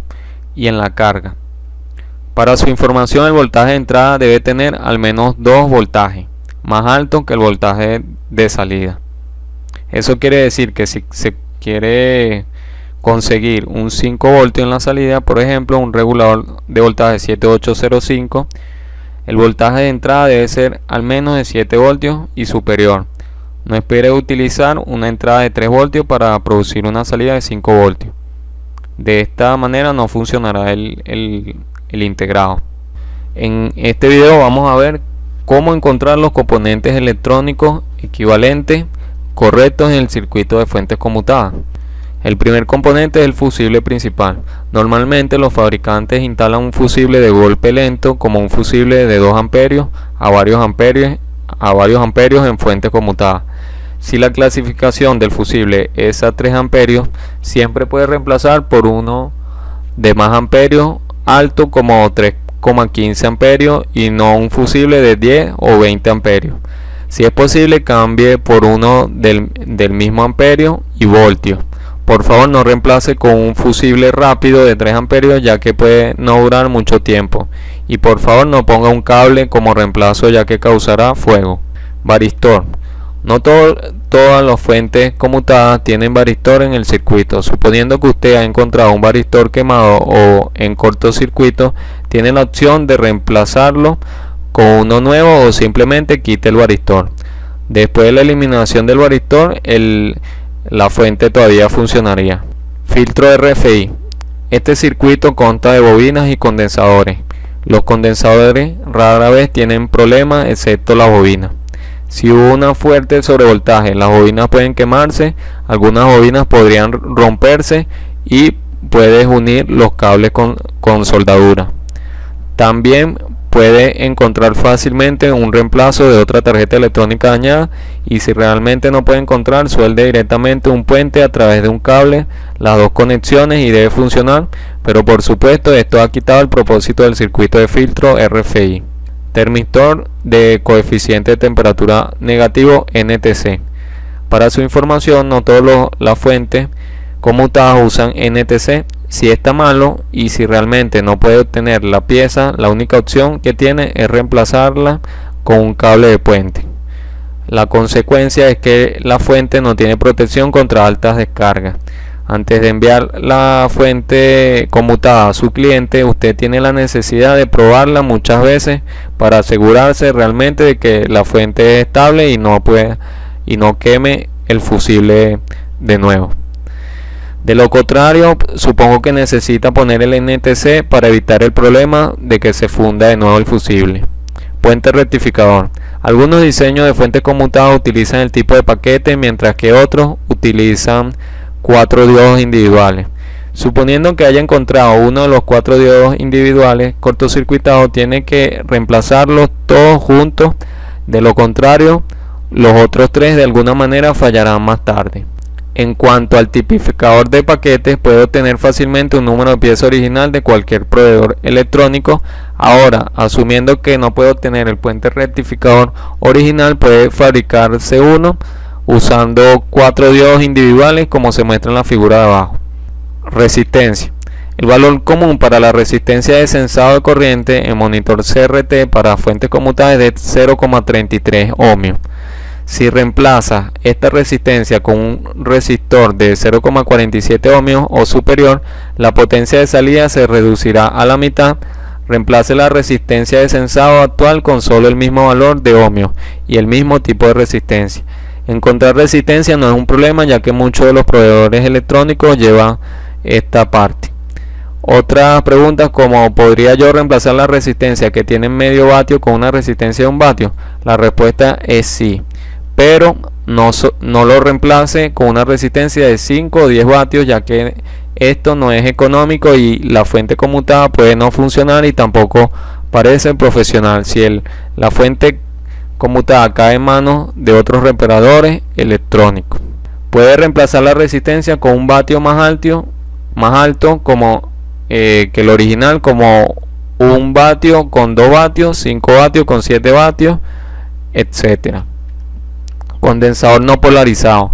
y en la carga. Para su información, el voltaje de entrada debe tener al menos 2 voltajes más alto que el voltaje de salida. Eso quiere decir que si se quiere conseguir un 5 voltios en la salida, por ejemplo un regulador de voltaje 7805, el voltaje de entrada debe ser al menos de 7 voltios y superior. No espere utilizar una entrada de 3 voltios para producir una salida de 5 voltios. De esta manera no funcionará el integrado. En este video vamos a ver cómo encontrar los componentes electrónicos equivalentes correctos en el circuito de fuentes conmutadas. El primer componente es el fusible principal. Normalmente los fabricantes instalan un fusible de golpe lento como un fusible de 2 amperios a varios amperios en fuente conmutada. Si la clasificación del fusible es a 3 amperios, siempre puede reemplazar por uno de más amperios alto como 3,15 amperios y no un fusible de 10 o 20 amperios. Si es posible, cambie por uno del mismo amperio y voltio. Por favor, no reemplace con un fusible rápido de 3 amperios, ya que puede no durar mucho tiempo. Y por favor, no ponga un cable como reemplazo, ya que causará fuego. Varistor. No todas las fuentes conmutadas tienen varistor en el circuito. Suponiendo que usted ha encontrado un varistor quemado o en cortocircuito, tiene la opción de reemplazarlo con uno nuevo o simplemente quite el varistor. Después de la eliminación del varistor, la fuente todavía funcionaría. Filtro RFI. Este circuito consta de bobinas y condensadores. Los condensadores rara vez tienen problemas, excepto las bobinas. Si hubo una fuerte sobrevoltaje, las bobinas pueden quemarse, algunas bobinas podrían romperse y puedes unir los cables con soldadura. También puede encontrar fácilmente un reemplazo de otra tarjeta electrónica dañada, y si realmente no puede encontrar, suelde directamente un puente a través de un cable las dos conexiones y debe funcionar, pero por supuesto esto ha quitado el propósito del circuito de filtro RFI. Termistor de coeficiente de temperatura negativo NTC. Para su información, no todas las fuentes conmutadas usan NTC. Si está malo y si realmente no puede obtener la pieza, la única opción que tiene es reemplazarla con un cable de puente. La consecuencia es que la fuente no tiene protección contra altas descargas. Antes de enviar la fuente conmutada a su cliente, usted tiene la necesidad de probarla muchas veces para asegurarse realmente de que la fuente es estable y no queme el fusible de nuevo. De lo contrario, supongo que necesita poner el NTC para evitar el problema de que se funda de nuevo el fusible. Puente rectificador. Algunos diseños de fuentes conmutadas utilizan el tipo de paquete, mientras que otros utilizan 4 diodos individuales. Suponiendo que haya encontrado uno de los 4 diodos individuales cortocircuitados, tiene que reemplazarlos todos juntos. De lo contrario, los otros 3 de alguna manera fallarán más tarde. En cuanto al tipificador de paquetes, puede obtener fácilmente un número de pieza original de cualquier proveedor electrónico. Ahora, asumiendo que no puede obtener el puente rectificador original, puede fabricarse uno usando 4 diodos individuales, como se muestra en la figura de abajo. Resistencia. El valor común para la resistencia de sensado de corriente en monitor CRT para fuentes conmutadas es de 0,33 ohmios. Si reemplaza esta resistencia con un resistor de 0,47 ohmios o superior, la potencia de salida se reducirá a la mitad. Reemplace la resistencia de sensado actual con solo el mismo valor de ohmios y el mismo tipo de resistencia. Encontrar resistencia no es un problema, ya que muchos de los proveedores electrónicos llevan esta parte. Otras preguntas como: ¿podría yo reemplazar la resistencia que tiene medio vatio con una resistencia de 1 vatio? La respuesta es sí, pero no lo reemplace con una resistencia de 5 o 10 vatios, ya que esto no es económico y la fuente conmutada puede no funcionar y tampoco parece profesional si la fuente conmutada cae en manos de otros reparadores electrónicos. Puede reemplazar la resistencia con un vatio más alto como que el original, como 1 vatio con 2 vatios, 5 vatios con 7 vatios, etcétera. Condensador no polarizado.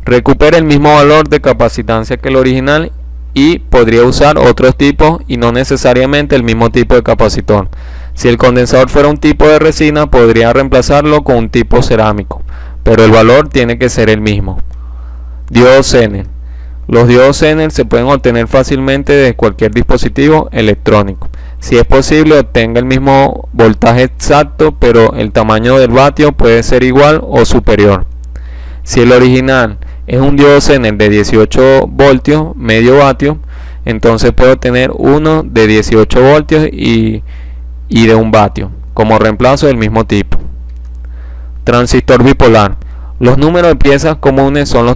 Recupera el mismo valor de capacitancia que el original y podría usar otros tipos y no necesariamente el mismo tipo de capacitor. Si el condensador fuera un tipo de resina, podría reemplazarlo con un tipo cerámico, pero el valor tiene que ser el mismo. Diodos Zener. Los diodos Zener se pueden obtener fácilmente de cualquier dispositivo electrónico. Si es posible, obtenga el mismo voltaje exacto, pero el tamaño del vatio puede ser igual o superior. Si el original es un diodo Zener de 18 voltios, medio vatio, entonces puede obtener uno de 18 voltios y de 1 vatio, como reemplazo del mismo tipo. Transistor bipolar. Los números de piezas comunes son los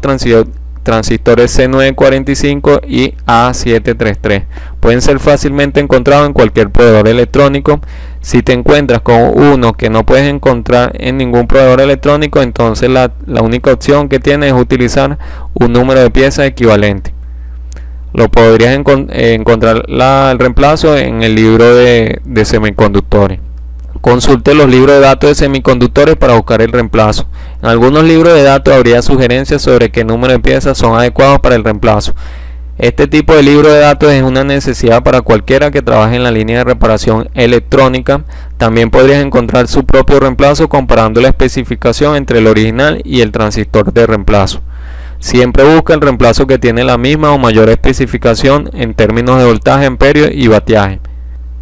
transistores C945 y A733. Pueden ser fácilmente encontrados en cualquier proveedor electrónico. Si te encuentras con uno que no puedes encontrar en ningún proveedor electrónico, entonces la única opción que tienes es utilizar un número de piezas equivalente. Lo podrías encontrar el reemplazo en el libro de semiconductores. Consulte los libros de datos de semiconductores para buscar el reemplazo. En algunos libros de datos habría sugerencias sobre qué número de piezas son adecuados para el reemplazo. Este tipo de libro de datos es una necesidad para cualquiera que trabaje en la línea de reparación electrónica. También podrías encontrar su propio reemplazo comparando la especificación entre el original y el transistor de reemplazo. Siempre busca el reemplazo que tiene la misma o mayor especificación en términos de voltaje, amperio y vatiaje.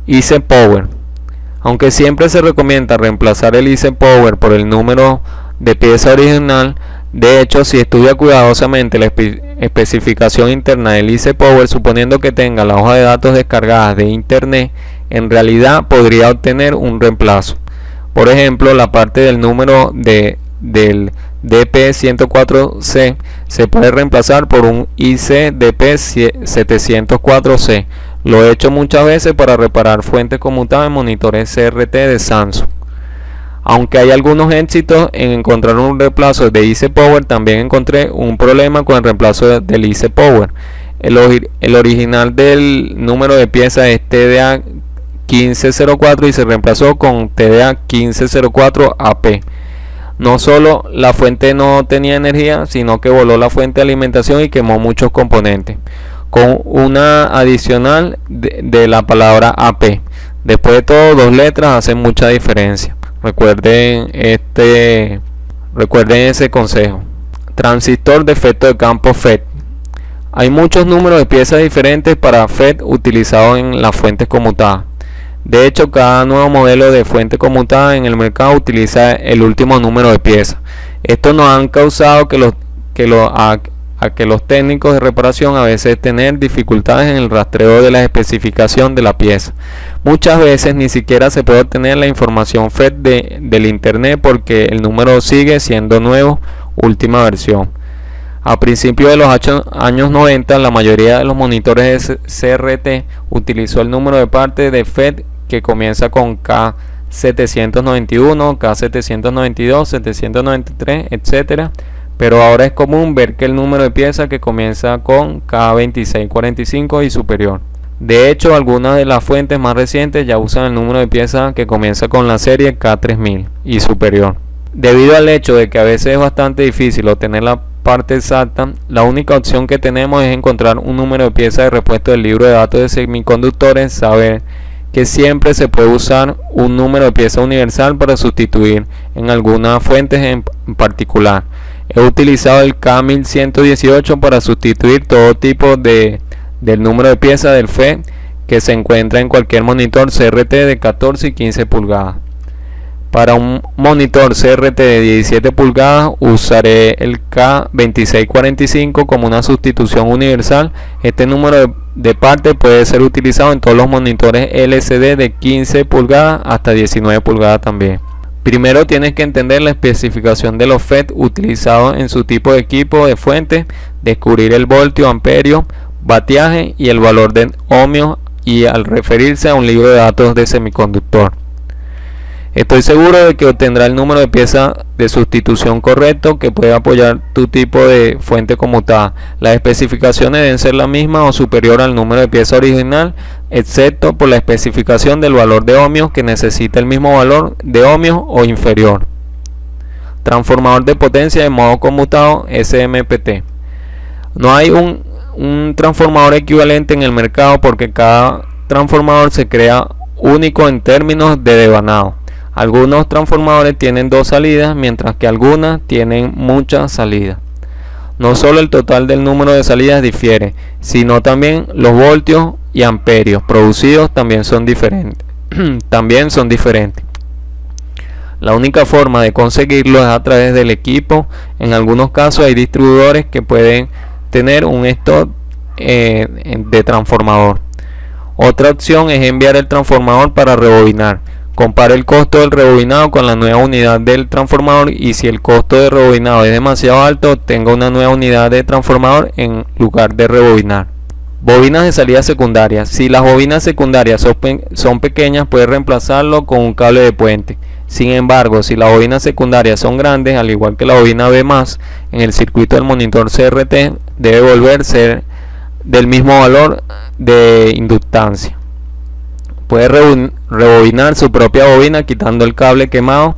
IC Power. Aunque siempre se recomienda reemplazar el IC Power por el número de pieza original, de hecho, si estudia cuidadosamente la especificación interna del IC Power, suponiendo que tenga la hoja de datos descargada de internet, en realidad podría obtener un reemplazo. Por ejemplo, la parte del número del DP104C se puede reemplazar por un IC DP704C. Lo he hecho muchas veces para reparar fuentes conmutadas en monitores CRT de Samsung. Aunque hay algunos éxitos en encontrar un reemplazo de IC Power, también encontré un problema con el reemplazo del IC Power. El original del número de pieza es TDA 1504 y se reemplazó con TDA 1504AP. No solo la fuente no tenía energía, sino que voló la fuente de alimentación y quemó muchos componentes, con una adicional de la palabra AP. Después de todo, dos letras hacen mucha diferencia. Recuerden ese consejo. Transistor de efecto de campo FET. Hay muchos números de piezas diferentes para FET utilizados en las fuentes conmutadas. De hecho, cada nuevo modelo de fuente conmutada en el mercado utiliza el último número de piezas. Esto nos ha causado que los técnicos de reparación a veces tener dificultades en el rastreo de la especificación de la pieza. Muchas veces ni siquiera se puede obtener la información FET del internet porque el número sigue siendo nuevo, última versión. A principios de los años 90, la mayoría de los monitores de CRT utilizó el número de parte de FET que comienza con K791, K792, 793, etc. Pero ahora es común ver que el número de pieza que comienza con K2645 y superior. De hecho, algunas de las fuentes más recientes ya usan el número de pieza que comienza con la serie K3000 y superior. Debido al hecho de que a veces es bastante difícil obtener la parte exacta, la única opción que tenemos es encontrar un número de pieza de repuesto del libro de datos de semiconductores, saber que siempre se puede usar un número de pieza universal para sustituir en algunas fuentes en particular. He utilizado el K1118 para sustituir todo tipo del número de pieza del FET que se encuentra en cualquier monitor CRT de 14 y 15 pulgadas. Para un monitor CRT de 17 pulgadas usaré el K2645 como una sustitución universal. Este número de parte puede ser utilizado en todos los monitores LCD de 15 pulgadas hasta 19 pulgadas también. Primero tienes que entender la especificación de los FET utilizados en su tipo de equipo de fuente, descubrir el voltio, amperio, vatiaje y el valor de ohmios y al referirse a un libro de datos de semiconductor. Estoy seguro de que obtendrá el número de pieza de sustitución correcto que puede apoyar tu tipo de fuente conmutada. Las especificaciones deben ser la misma o superior al número de pieza original, excepto por la especificación del valor de ohmios que necesita el mismo valor de ohmios o inferior. Transformador de potencia de modo conmutado SMPT. No hay un transformador equivalente en el mercado porque cada transformador se crea único en términos de devanado. Algunos transformadores tienen dos salidas, mientras que algunas tienen muchas salidas. No solo el total del número de salidas difiere, sino también los voltios y amperios producidos también son diferentes. La única forma de conseguirlo es a través del equipo. En algunos casos hay distribuidores que pueden tener un stock de transformador. Otra opción es enviar el transformador para rebobinar. Compare el costo del rebobinado con la nueva unidad del transformador y si el costo de rebobinado es demasiado alto, tenga una nueva unidad de transformador en lugar de rebobinar. Bobinas de salida secundaria. Si las bobinas secundarias son pequeñas, puede reemplazarlo con un cable de puente. Sin embargo, si las bobinas secundarias son grandes, al igual que la bobina B+, en el circuito del monitor CRT debe volverse del mismo valor de inductancia. Puede rebobinar su propia bobina quitando el cable quemado,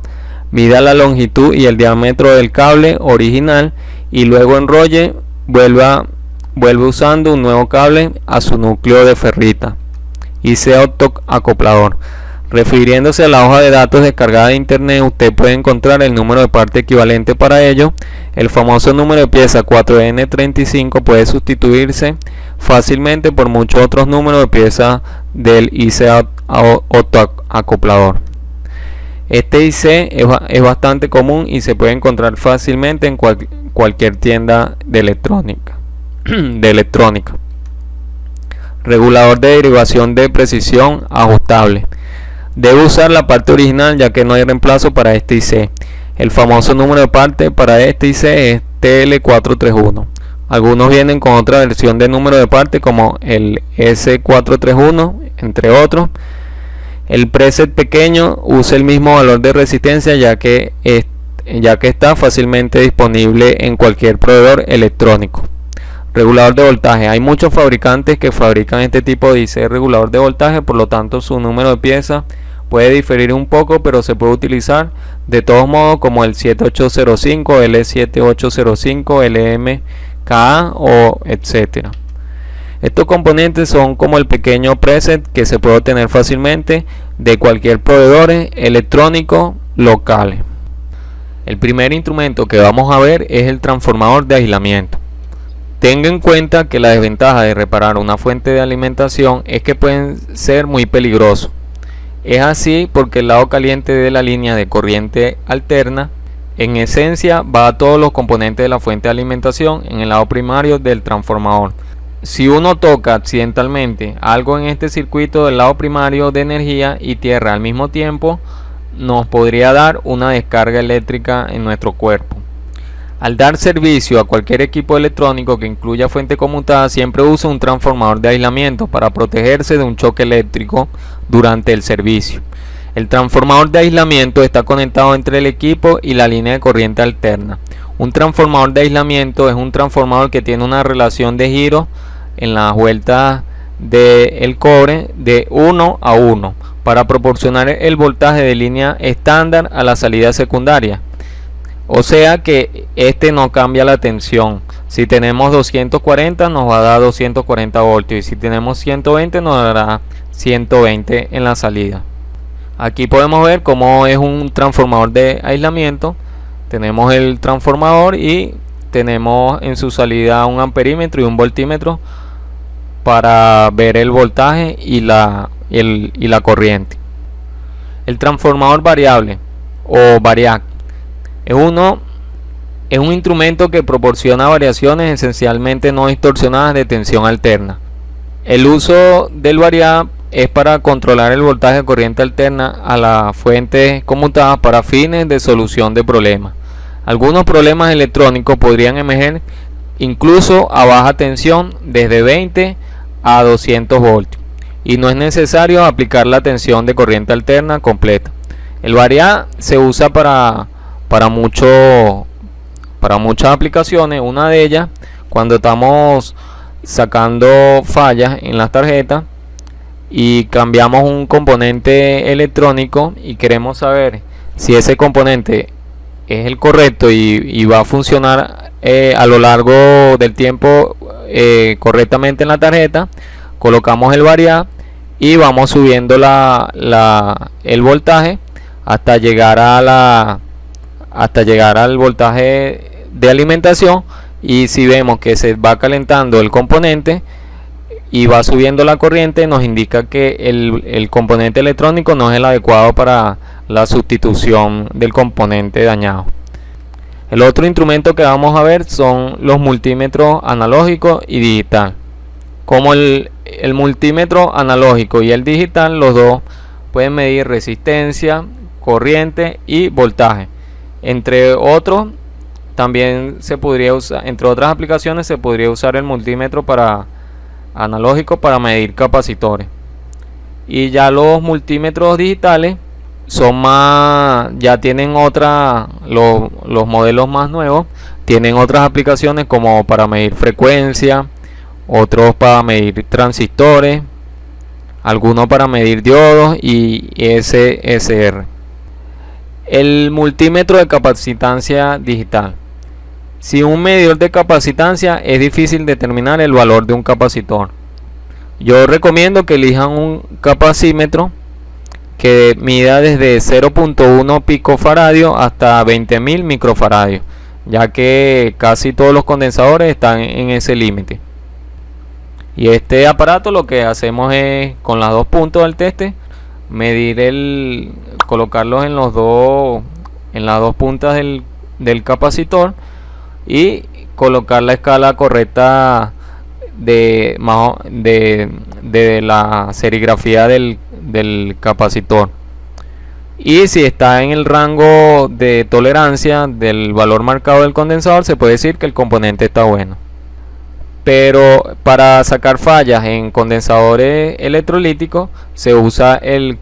mida la longitud y el diámetro del cable original y luego enrolle, vuelve usando un nuevo cable a su núcleo de ferrita y sea acoplador. Refiriéndose a la hoja de datos descargada de internet, usted puede encontrar el número de parte equivalente para ello. El famoso número de pieza 4N35 puede sustituirse fácilmente por muchos otros números de piezas del IC acoplador. Este IC es bastante común y se puede encontrar fácilmente en cualquier tienda de electrónica. Regulador de derivación de precisión ajustable. Debe usar la parte original ya que no hay reemplazo para este IC. El famoso número de parte para este IC es TL431. Algunos vienen con otra versión de número de parte como el S431, entre otros. El preset pequeño usa el mismo valor de resistencia ya que está fácilmente disponible en cualquier proveedor electrónico. Regulador de voltaje. Hay muchos fabricantes que fabrican este tipo de IC regulador de voltaje, por lo tanto su número de piezas puede diferir un poco, pero se puede utilizar de todos modos como el 7805, L7805, LMKA o etcétera. Estos componentes son como el pequeño preset que se puede obtener fácilmente de cualquier proveedor electrónico local. El primer instrumento que vamos a ver es el transformador de aislamiento. Tenga en cuenta que la desventaja de reparar una fuente de alimentación es que pueden ser muy peligrosos. Es así porque el lado caliente de la línea de corriente alterna en esencia va a todos los componentes de la fuente de alimentación en el lado primario del transformador. Si uno toca accidentalmente algo en este circuito del lado primario de energía y tierra al mismo tiempo, nos podría dar una descarga eléctrica en nuestro cuerpo. Al dar servicio a cualquier equipo electrónico que incluya fuente conmutada, siempre usa un transformador de aislamiento para protegerse de un choque eléctrico durante el servicio. El transformador de aislamiento está conectado entre el equipo y la línea de corriente alterna. Un transformador de aislamiento es un transformador que tiene una relación de giro en las vueltas del cobre de 1 a 1 para proporcionar el voltaje de línea estándar a la salida secundaria. O sea que este no cambia la tensión. Si tenemos 240 nos va a dar 240 voltios y si tenemos 120 nos dará 120 en la salida. Aquí podemos ver cómo es un transformador de aislamiento. Tenemos el transformador y tenemos en su salida un amperímetro y un voltímetro para ver el voltaje y la corriente. El transformador variable o variac es un instrumento que proporciona variaciones esencialmente no distorsionadas de tensión alterna. El uso del variac es para controlar el voltaje de corriente alterna a las fuentes conmutadas para fines de solución de problemas. Algunos problemas electrónicos podrían emerger incluso a baja tensión desde 20 a 200 voltios y no es necesario aplicar la tensión de corriente alterna completa. El variac se usa para muchas aplicaciones. Una de ellas cuando estamos sacando fallas en las tarjetas y cambiamos un componente electrónico y queremos saber si ese componente es el correcto y va a funcionar a lo largo del tiempo correctamente en la tarjeta. Colocamos el variac y vamos subiendo el voltaje hasta llegar al voltaje de alimentación, y si vemos que se va calentando el componente y va subiendo la corriente, nos indica que el componente electrónico no es el adecuado para la sustitución del componente dañado. El otro instrumento que vamos a ver son los multímetros analógico y digital. Como el multímetro analógico y el digital, los dos pueden medir resistencia, corriente y voltaje. Entre otros, también se podría usar, entre otras aplicaciones, se podría usar el multímetro analógico para medir capacitores. Y ya los multímetros digitales son más, ya tienen los modelos más nuevos tienen otras aplicaciones, como para medir frecuencia, otros para medir transistores, algunos para medir diodos y SSR. El multímetro de capacitancia digital. Sin un medidor de capacitancia es difícil determinar el valor de un capacitor. Yo recomiendo que elijan un capacímetro que mida desde 0.1 picofaradio hasta 20.000 microfaradios, ya que casi todos los condensadores están en ese límite. Y este aparato lo que hacemos es, con las dos puntos del teste, medir colocarlos en las dos puntas del capacitor y colocar la escala correcta de la serigrafía del capacitor. Y si está en el rango de tolerancia del valor marcado del condensador, se puede decir que el componente está bueno. Pero para sacar fallas en condensadores electrolíticos se usa el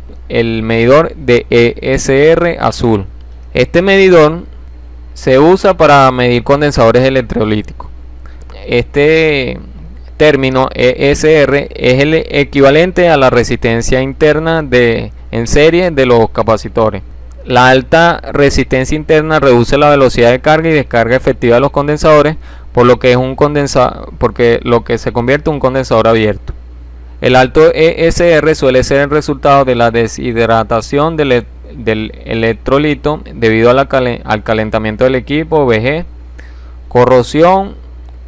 medidor de ESR azul. Este medidor se usa para medir condensadores electrolíticos. Este término ESR es el equivalente a la resistencia interna en serie de los capacitores. La alta resistencia interna reduce la velocidad de carga y descarga efectiva de los condensadores, por lo que se convierte en un condensador abierto. El alto ESR suele ser el resultado de la deshidratación del electrolito debido al calentamiento del equipo, vejez, corrosión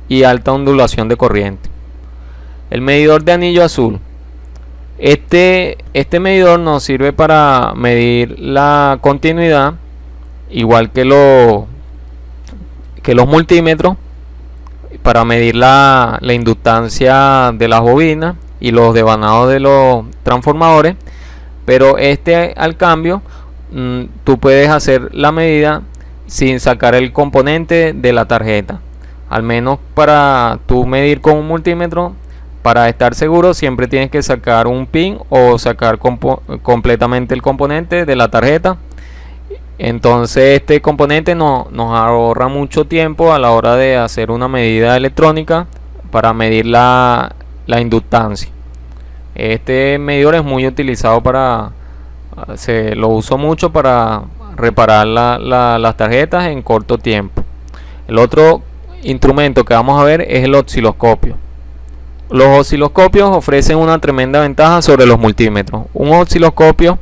y alta ondulación de corriente. El medidor de anillo azul. Este medidor nos sirve para medir la continuidad, igual que los multímetros, para medir la inductancia de las bobinas y los devanados de los transformadores. Pero al cambio, tú puedes hacer la medida sin sacar el componente de la tarjeta. Al menos para tú medir con un multímetro, para estar seguro, siempre tienes que sacar un pin o sacar completamente el componente de la tarjeta. Entonces este componente nos ahorra mucho tiempo a la hora de hacer una medida electrónica para medir la inductancia. Este medidor es muy utilizado lo uso mucho para reparar las tarjetas en corto tiempo. El otro instrumento que vamos a ver es el osciloscopio. Los osciloscopios ofrecen una tremenda ventaja sobre los multímetros. Un osciloscopio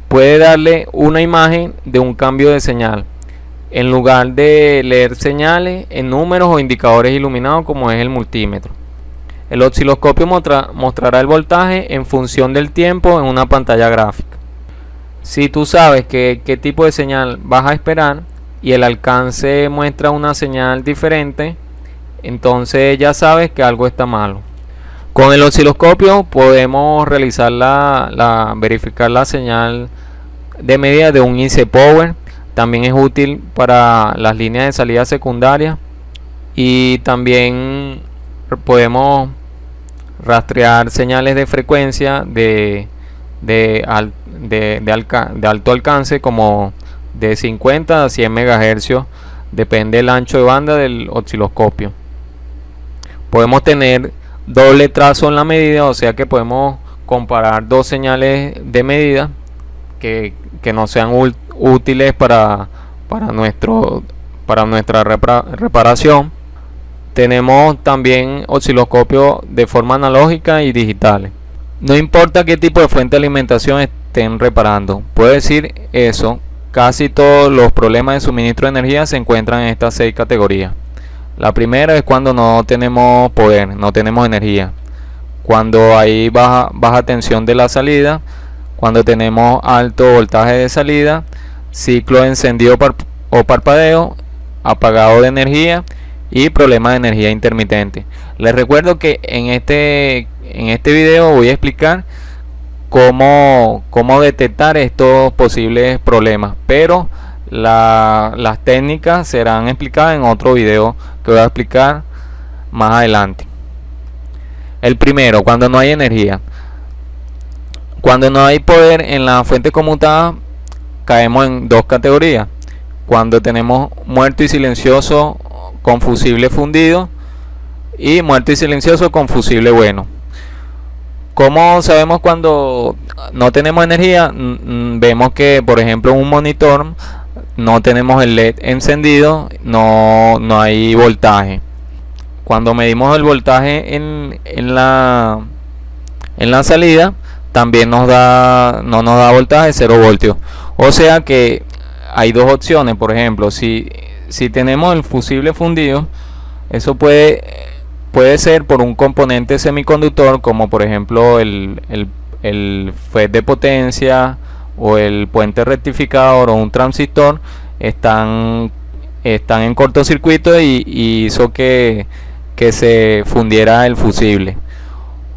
puede darle una imagen de un cambio de señal, en lugar de leer señales en números o indicadores iluminados como es el multímetro. El osciloscopio mostrará el voltaje en función del tiempo en una pantalla gráfica. Si tú sabes qué tipo de señal vas a esperar y el alcance muestra una señal diferente, entonces ya sabes que algo está malo. Con el osciloscopio podemos realizar verificar la señal de medida de un IC Power. También es útil para las líneas de salida secundaria y también podemos rastrear señales de frecuencia de alto alcance, como de 50 a 100 MHz, depende del ancho de banda del osciloscopio. Podemos tener doble trazo en la medida, o sea que podemos comparar dos señales de medida que no sean útiles para nuestra reparación. Tenemos también osciloscopios de forma analógica y digitales. No importa qué tipo de fuente de alimentación estén reparando, puedo decir eso, casi todos los problemas de suministro de energía se encuentran en estas 6 categorías. La primera es cuando no tenemos poder, no tenemos energía, cuando hay baja tensión de la salida, cuando tenemos alto voltaje de salida, ciclo de encendido o parpadeo, apagado de energía y problema de energía intermitente. Les recuerdo que en este video voy a explicar cómo detectar estos posibles problemas, pero las técnicas serán explicadas en otro video que voy a explicar más adelante. El primero, cuando no hay energía. Cuando no hay poder en la fuente conmutada, caemos en dos categorías. Cuando tenemos muerto y silencioso con fusible fundido y muerto y silencioso con fusible bueno. ¿Cómo sabemos cuando no tenemos energía? Vemos que, por ejemplo, en un monitor no tenemos el LED encendido, no hay voltaje. Cuando medimos el voltaje en la salida, también no nos da voltaje, 0 voltios. O sea que hay dos opciones. Por ejemplo, si tenemos el fusible fundido, eso puede ser por un componente semiconductor, como por ejemplo el FET de potencia o el puente rectificador o un transistor. Están en cortocircuito y hizo que se fundiera el fusible.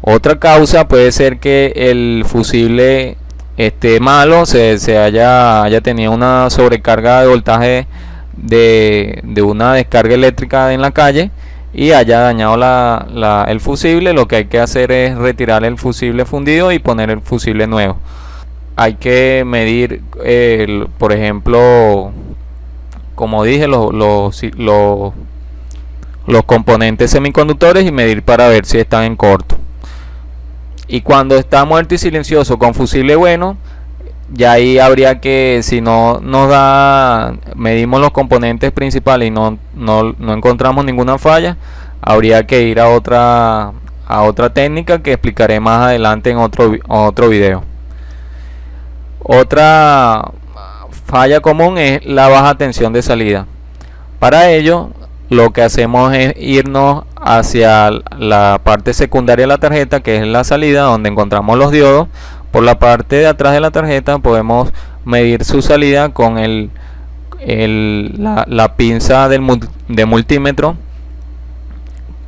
Otra causa puede ser que el fusible esté malo, se haya tenido una sobrecarga de voltaje de una descarga eléctrica en la calle y haya dañado el fusible. Lo que hay que hacer es retirar el fusible fundido y poner el fusible nuevo. Hay que medir, por ejemplo, como dije, los componentes semiconductores y medir para ver si están en corto. Y cuando está muerto y silencioso con fusible bueno, ya ahí habría que, si no nos da, medimos los componentes principales y no encontramos ninguna falla, habría que ir a otra técnica que explicaré más adelante en otro video. Otra falla común es la baja tensión de salida. Para ello, lo que hacemos es irnos hacia la parte secundaria de la tarjeta, que es la salida, donde encontramos los diodos. Por la parte de atrás de la tarjeta podemos medir su salida con la pinza de multímetro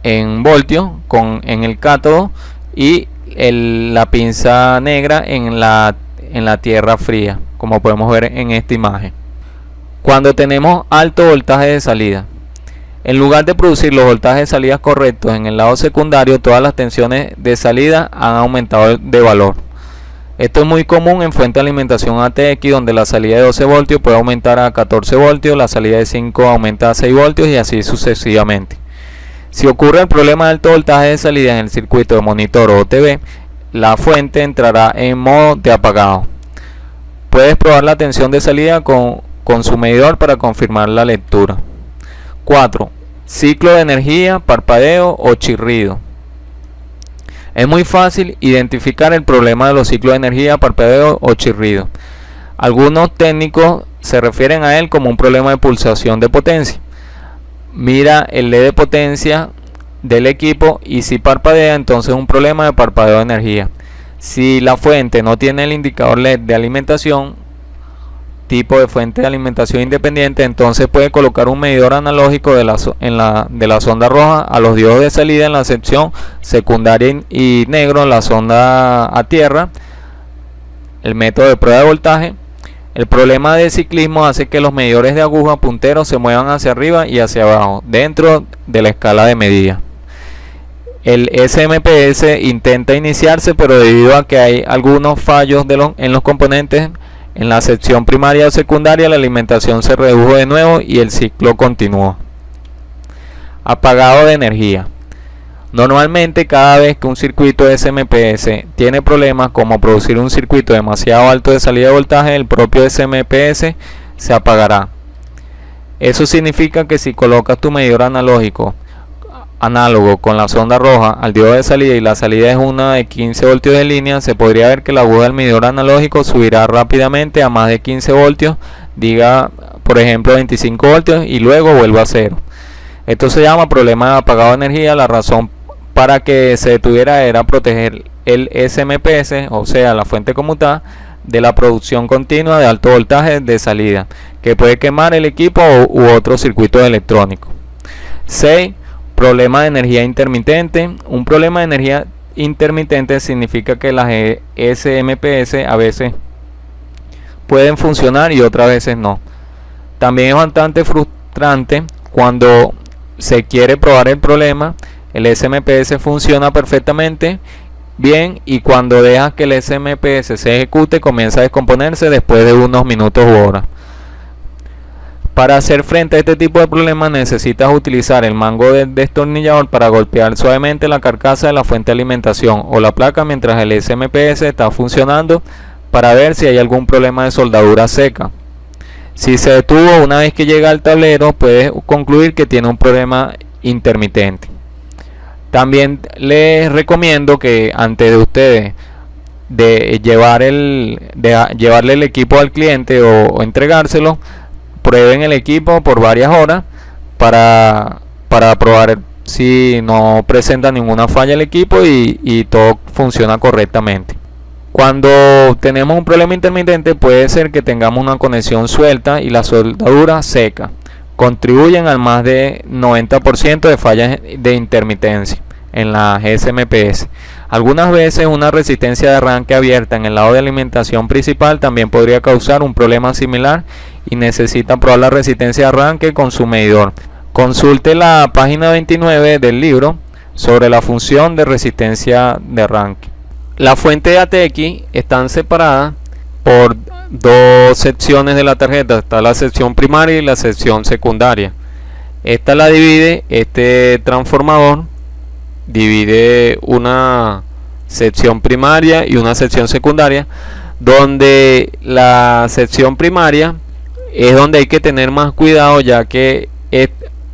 en voltios en el cátodo y la pinza negra en la tierra fría, como podemos ver en esta imagen. Cuando tenemos alto voltaje de salida, en lugar de producir los voltajes de salida correctos en el lado secundario, todas las tensiones de salida han aumentado de valor. Esto es muy común en fuente de alimentación ATX, donde la salida de 12 voltios puede aumentar a 14 voltios, la salida de 5 aumenta a 6 voltios y así sucesivamente. Si ocurre el problema de alto voltaje de salida en el circuito de monitor o TV, la fuente entrará en modo de apagado. Puedes probar la tensión de salida con su medidor para confirmar la lectura. 4. Ciclo de energía, parpadeo o chirrido. Es muy fácil identificar el problema de los ciclos de energía, parpadeo o chirrido. Algunos técnicos se refieren a él como un problema de pulsación de potencia. Mira el LED de potencia del equipo y si parpadea, entonces es un problema de parpadeo de energía. Si la fuente no tiene el indicador LED de alimentación, tipo de fuente de alimentación independiente, entonces puede colocar un medidor analógico de la sonda roja a los diodos de salida en la sección secundaria y negro en la sonda a tierra. El método de prueba de voltaje. El problema de ciclismo hace que los medidores de aguja punteros se muevan hacia arriba y hacia abajo dentro de la escala de medida. El SMPS intenta iniciarse, pero debido a que hay algunos fallos en los componentes en la sección primaria o secundaria, la alimentación se redujo de nuevo y el ciclo continuó. Apagado de energía. Normalmente, cada vez que un circuito SMPS tiene problemas como producir un circuito demasiado alto de salida de voltaje, el propio SMPS se apagará. Eso significa que si colocas tu medidor análogo con la sonda roja al diodo de salida y la salida es una de 15 voltios de línea, se podría ver que la aguja del medidor analógico subirá rápidamente a más de 15 voltios, diga por ejemplo 25 voltios, y luego vuelve a cero. Esto se llama problema de apagado de energía. La razón para que se detuviera era proteger el SMPS, o sea la fuente conmutada, de la producción continua de alto voltaje de salida, que puede quemar el equipo u otro circuito electrónico. 6. Problema de energía intermitente. Un problema de energía intermitentes significa que las SMPS a veces pueden funcionar y otras veces no. También es bastante frustrante cuando se quiere probar el problema, el SMPS funciona perfectamente bien y cuando dejas que el SMPS se ejecute comienza a descomponerse después de unos minutos u horas. Para hacer frente a este tipo de problemas necesitas utilizar el mango del destornillador para golpear suavemente la carcasa de la fuente de alimentación o la placa mientras el SMPS está funcionando para ver si hay algún problema de soldadura seca. Si se detuvo una vez que llega al tablero, puedes concluir que tiene un problema intermitente. También les recomiendo que antes de ustedes llevarle el equipo al cliente o entregárselo, prueben el equipo por varias horas para probar si no presenta ninguna falla el equipo y todo funciona correctamente. Cuando tenemos un problema intermitente puede ser que tengamos una conexión suelta y la soldadura seca. Contribuyen al más de 90% de fallas de intermitencia en las SMPS. Algunas veces una resistencia de arranque abierta en el lado de alimentación principal también podría causar un problema similar y necesita probar la resistencia de arranque con su medidor. Consulte la página 29 del libro sobre la función de resistencia de arranque. La fuente de ATX están separadas por dos secciones de la tarjeta. Está la sección primaria y la sección secundaria. Esta la divide, este transformador divide una sección primaria y una sección secundaria, donde la sección primaria es donde hay que tener más cuidado, ya que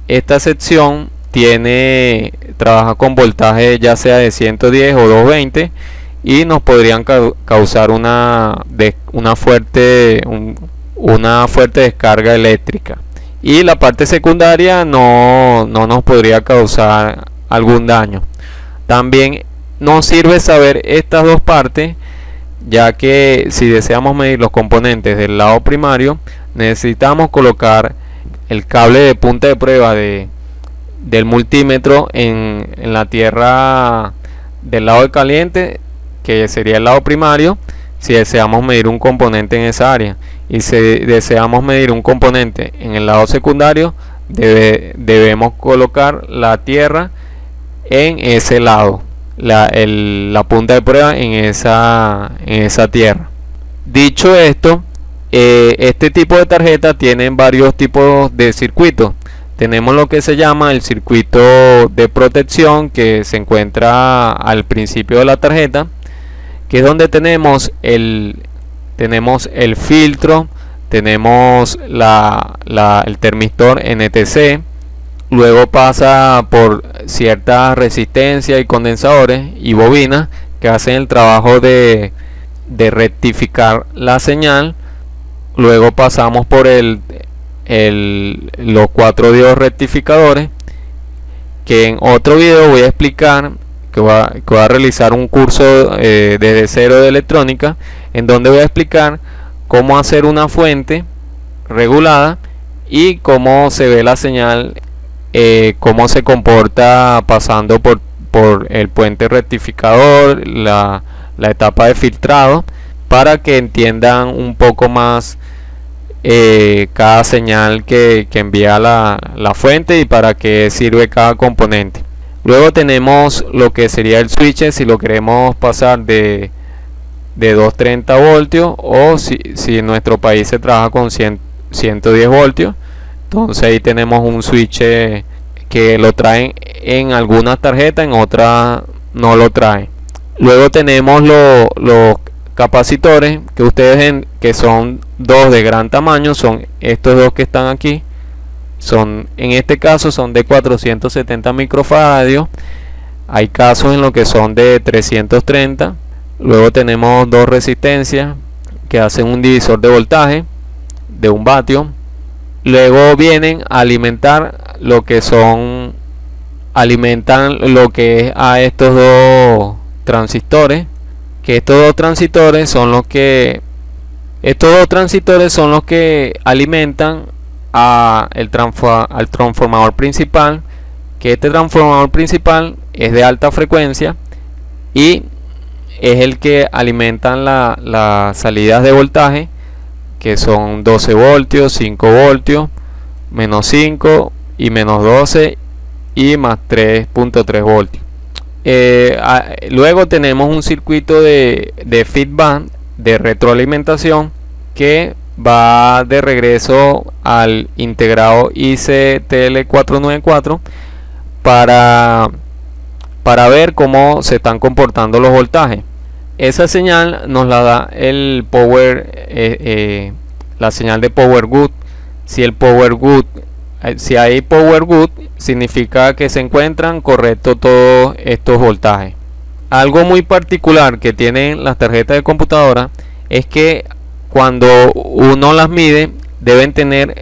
esta sección trabaja con voltaje ya sea de 110 o 220 y nos podrían causar una fuerte descarga eléctrica, y la parte secundaria no nos podría causar algún daño. También nos sirve saber estas dos partes, ya que si deseamos medir los componentes del lado primario necesitamos colocar el cable de punta de prueba del multímetro en la tierra del lado de caliente, que sería el lado primario, si deseamos medir un componente en esa área, y si deseamos medir un componente en el lado secundario debemos colocar la tierra en ese lado, la punta de prueba en esa tierra. Dicho esto, este tipo de tarjeta tienen varios tipos de circuitos. Tenemos lo que se llama el circuito de protección, que se encuentra al principio de la tarjeta, que es donde tenemos el filtro, tenemos el termistor NTC, luego pasa por ciertas resistencias y condensadores y bobinas que hacen el trabajo de rectificar la señal. Luego pasamos por los 4 diodos rectificadores, que en otro video voy a explicar, que voy a realizar un curso desde cero de electrónica, en donde voy a explicar cómo hacer una fuente regulada y cómo se ve la señal, cómo se comporta pasando por el puente rectificador, la etapa de filtrado, para que entiendan un poco más cada señal que envía la fuente y para qué sirve cada componente. Luego tenemos lo que sería el switch, si lo queremos pasar de 230 voltios, o si en nuestro país se trabaja con 110 voltios. Entonces ahí tenemos un switch que lo traen en algunas tarjetas, en otras no lo traen. Luego tenemos los capacitores, que ustedes ven que son dos de gran tamaño, son estos dos que están aquí. En este caso son de 470 microfaradios. Hay casos en los que son de 330. Luego tenemos dos resistencias que hacen un divisor de voltaje de 1 vatio. Luego vienen a alimentar alimentan lo que es a estos dos transistores, que estos dos transistores son los que alimentan al transformador principal, que este transformador principal es de alta frecuencia y es el que alimentan las salidas de voltaje, que son 12 voltios, 5 voltios, menos 5 y menos 12 y más 3.3 voltios. Luego tenemos un circuito de feedback, de retroalimentación, que va de regreso al integrado ICTL494 para ver cómo se están comportando los voltajes. Esa señal nos la da el la señal de power good. Si hay power good, significa que se encuentran correctos todos estos voltajes. Algo muy particular que tienen las tarjetas de computadora es que cuando uno las mide deben tener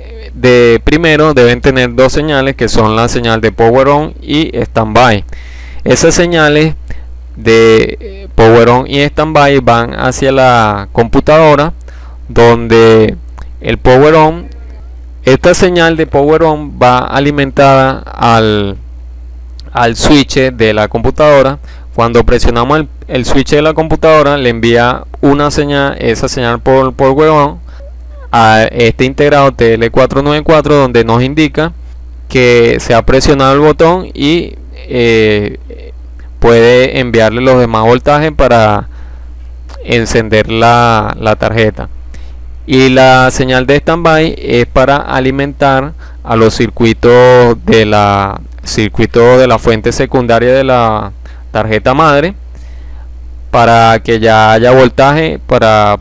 dos señales, que son la señal de power on y standby. Esas señales de power on y standby van hacia la computadora, donde el power on, esta señal de power on va alimentada al switch de la computadora. Cuando presionamos el switch de la computadora, le envía una señal, esa señal por power on a este integrado TL494, donde nos indica que se ha presionado el botón y puede enviarle los demás voltajes para encender la tarjeta. Y la señal de standby es para alimentar a los circuitos de la fuente secundaria de la tarjeta madre, para que ya haya voltaje para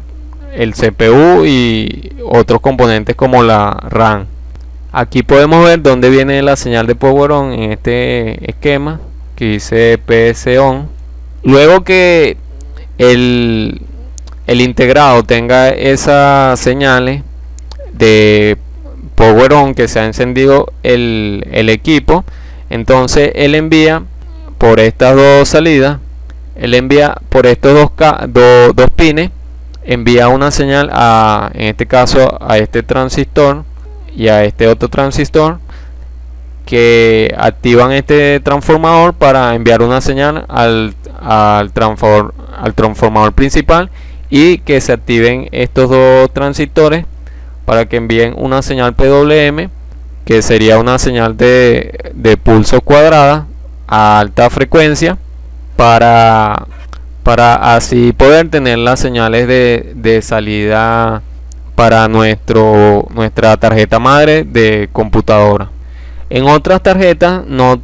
el CPU y otros componentes como la RAM. Aquí podemos ver dónde viene la señal de power on en este esquema que dice PS on. Luego que el integrado tenga esas señales de power on, que se ha encendido el equipo, entonces él envía por estas dos salidas, él envía por estos dos pines, envía una señal en este caso a este transistor y a este otro transistor, que activan este transformador para enviar una señal al transformador principal, y que se activen estos dos transistores para que envíen una señal PWM, que sería una señal de pulso cuadrada a alta frecuencia, para así poder tener las señales de salida para nuestra tarjeta madre de computadora. En otras tarjetas no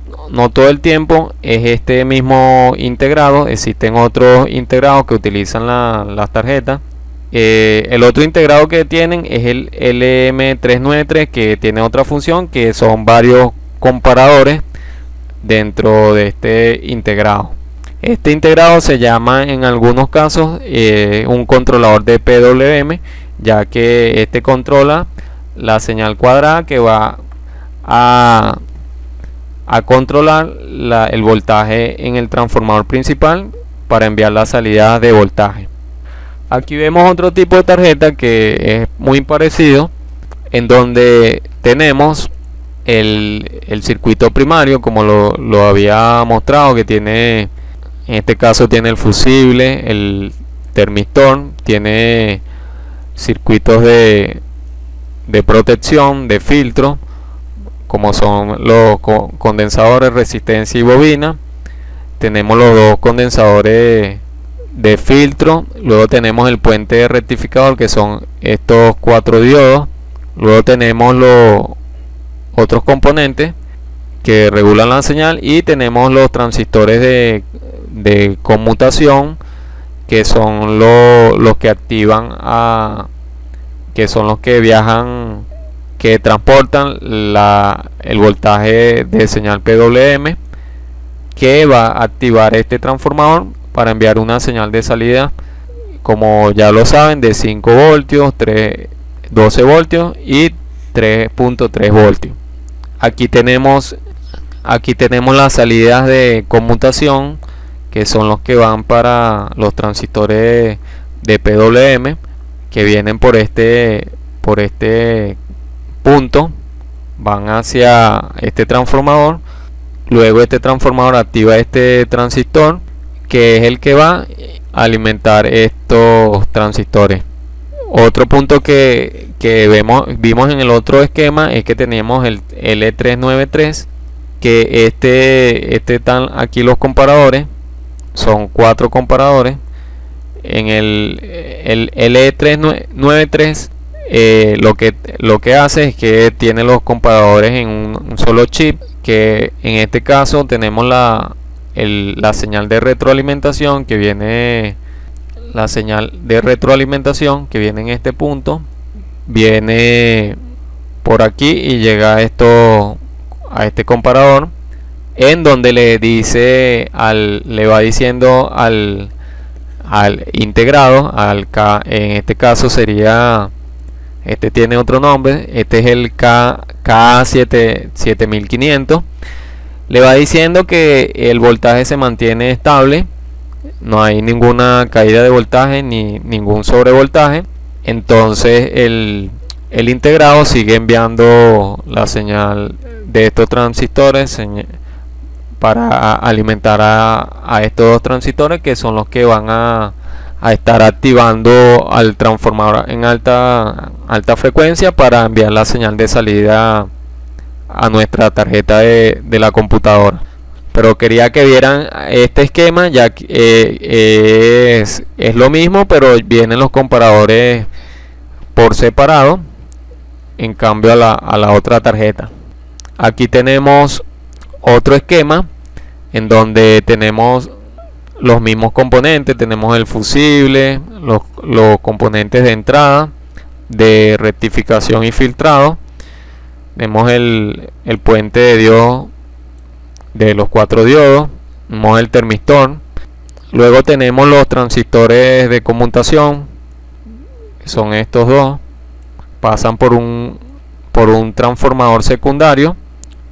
todo el tiempo es este mismo integrado, existen otros integrados que utilizan las tarjetas. El otro integrado que tienen es el LM393, que tiene otra función, que son varios comparadores dentro de este integrado. Este integrado se llama en algunos casos un controlador de PWM, ya que este controla la señal cuadrada que va a controlar el voltaje en el transformador principal para enviar las salidas de voltaje. Aquí vemos otro tipo de tarjeta que es muy parecido, en donde tenemos el circuito primario, como lo había mostrado, que tiene, en este caso tiene el fusible, el termistor, tiene circuitos de protección, de filtro, como son los condensadores, resistencia y bobina. Tenemos los dos condensadores de filtro, luego tenemos el puente de rectificador, que son estos 4 diodos. Luego tenemos los otros componentes que regulan la señal, y tenemos los transistores de conmutación, que son los que activan que son los que viajan, que transportan el voltaje de señal PWM, que va a activar este transformador para enviar una señal de salida, como ya lo saben, de 5 voltios, 12 voltios y 3.3 voltios. Aquí tenemos las salidas de conmutación, que son los que van para los transistores de PWM, que vienen por este punto, van hacia este transformador. Luego este transformador activa este transistor, que es el que va a alimentar estos transistores. Otro punto que vimos en el otro esquema es que teníamos el L393, que están aquí los comparadores, son 4 comparadores. En el L393 lo que hace es que tiene los comparadores en un solo chip, que en este caso tenemos la señal de retroalimentación que viene en este punto, viene por aquí y llega a este comparador, en donde le va diciendo al integrado, en este caso sería, este tiene otro nombre, este es el KA7500, le va diciendo que el voltaje se mantiene estable, no hay ninguna caída de voltaje ni ningún sobrevoltaje. Entonces el integrado sigue enviando la señal de estos transistores para alimentar a estos dos transistores, que son los que van a estar activando al transformador en alta frecuencia para enviar la señal de salida a nuestra tarjeta de la computadora. Pero quería que vieran este esquema, ya que es lo mismo, pero vienen los comparadores por separado, en cambio a la otra tarjeta. Aquí tenemos otro esquema en donde tenemos los mismos componentes, tenemos el fusible, los componentes de entrada, de rectificación y filtrado, tenemos el puente de diodos de los 4 diodos, tenemos el termistor, luego tenemos los transistores de conmutación, que son estos dos, pasan por un transformador secundario,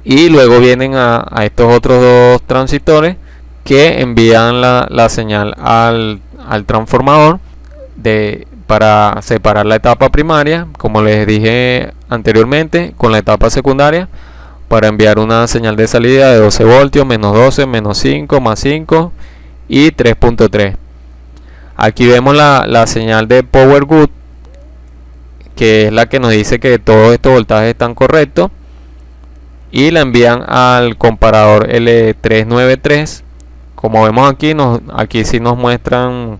y luego vienen a estos otros dos transistores que envían la señal al transformador para separar la etapa primaria, como les dije anteriormente, con la etapa secundaria, para enviar una señal de salida de 12 voltios, menos 12, menos 5, más 5 y 3.3. Aquí vemos la señal de Power Good, que es la que nos dice que todos estos voltajes están correctos, y la envían al comparador L393. Como vemos aquí sí nos muestran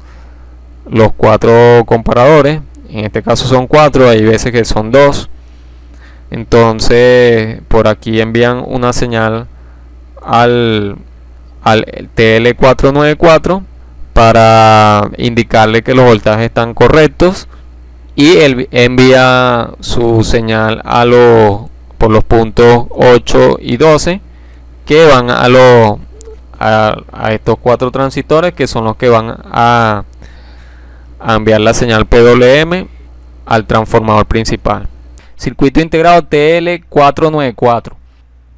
los 4 comparadores, en este caso son 4, hay veces que son 2. Entonces por aquí envían una señal al TL494 para indicarle que los voltajes están correctos, y él envía su señal por los puntos 8 y 12, que van a estos 4 transistores, que son los que van a enviar la señal PWM al transformador principal. Circuito integrado TL494.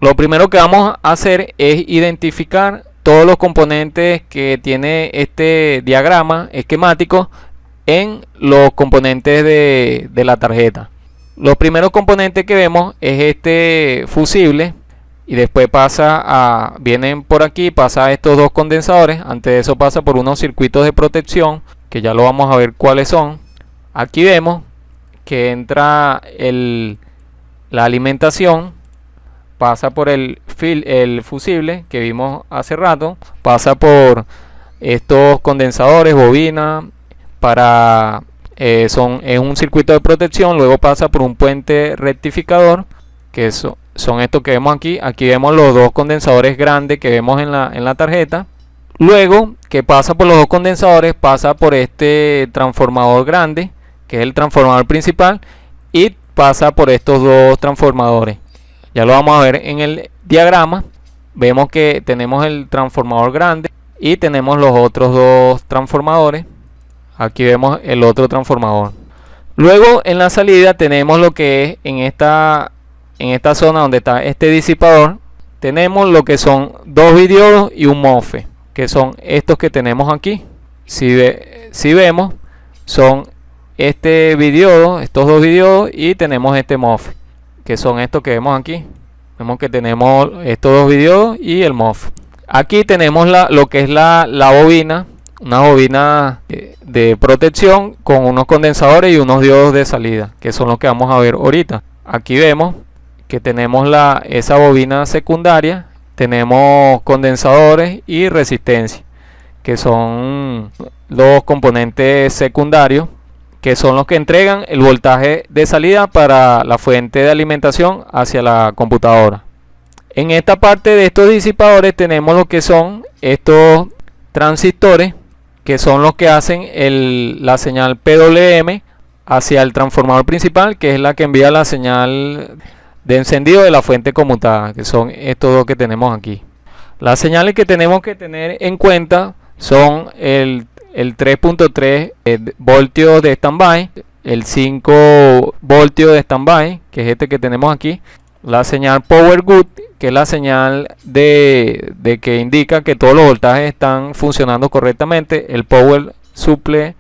Lo primero que vamos a hacer es identificar todos los componentes que tiene este diagrama esquemático en los componentes de la tarjeta. Los primeros componentes que vemos es este fusible, y después vienen por aquí, pasa a estos dos condensadores. Antes de eso pasa por unos circuitos de protección, que ya lo vamos a ver cuáles son. Aquí vemos que entra la alimentación, pasa por el fusible que vimos hace rato, pasa por estos condensadores, bobina, es un circuito de protección, luego pasa por un puente rectificador, que son estos que vemos aquí. Aquí vemos los dos condensadores grandes que vemos en la tarjeta. Luego que pasa por los dos condensadores, pasa por este transformador grande, que es el transformador principal, y pasa por estos dos transformadores. Ya lo vamos a ver en el diagrama. Vemos que tenemos el transformador grande y tenemos los otros dos transformadores. Aquí vemos el otro transformador. Luego en la salida tenemos lo que es en esta zona donde está este disipador, tenemos lo que son dos bidiodos y un MOSFET, que son estos que tenemos aquí. Si vemos, son estos dos bidiodos, y tenemos este MOSFET, que son estos que vemos aquí. Vemos que tenemos estos dos bidiodos y el MOSFET. Aquí tenemos lo que es la bobina, una bobina de protección con unos condensadores y unos diodos de salida, que son los que vamos a ver ahorita. Aquí vemos que tenemos esa bobina secundaria, tenemos condensadores y resistencia, que son los componentes secundarios, que son los que entregan el voltaje de salida para la fuente de alimentación hacia la computadora. En esta parte de estos disipadores tenemos lo que son estos transistores, que son los que hacen la señal PWM hacia el transformador principal, que es la que envía la señal de encendido de la fuente conmutada, que son estos dos que tenemos aquí. Las señales que tenemos que tener en cuenta son el 3.3 voltios de standby, el 5 voltios de standby, que es este que tenemos aquí, la señal Power Good, que es la señal de que indica que todos los voltajes están funcionando correctamente, el Power Supply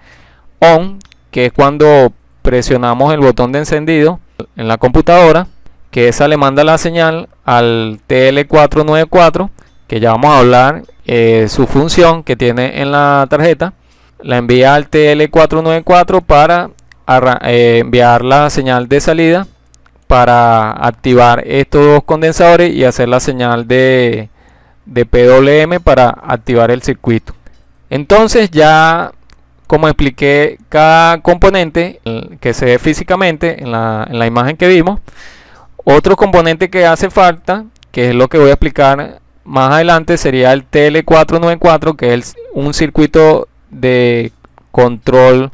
On, que es cuando presionamos el botón de encendido en la computadora, que esa le manda la señal al TL494, que ya vamos a hablar su función que tiene en la tarjeta. La envía al TL494 para enviar la señal de salida, para activar estos dos condensadores y hacer la señal de PWM para activar el circuito. Entonces, ya como expliqué cada componente que se ve físicamente en la imagen que vimos, otro componente que hace falta, que es lo que voy a explicar más adelante, sería el TL494, que es un circuito de control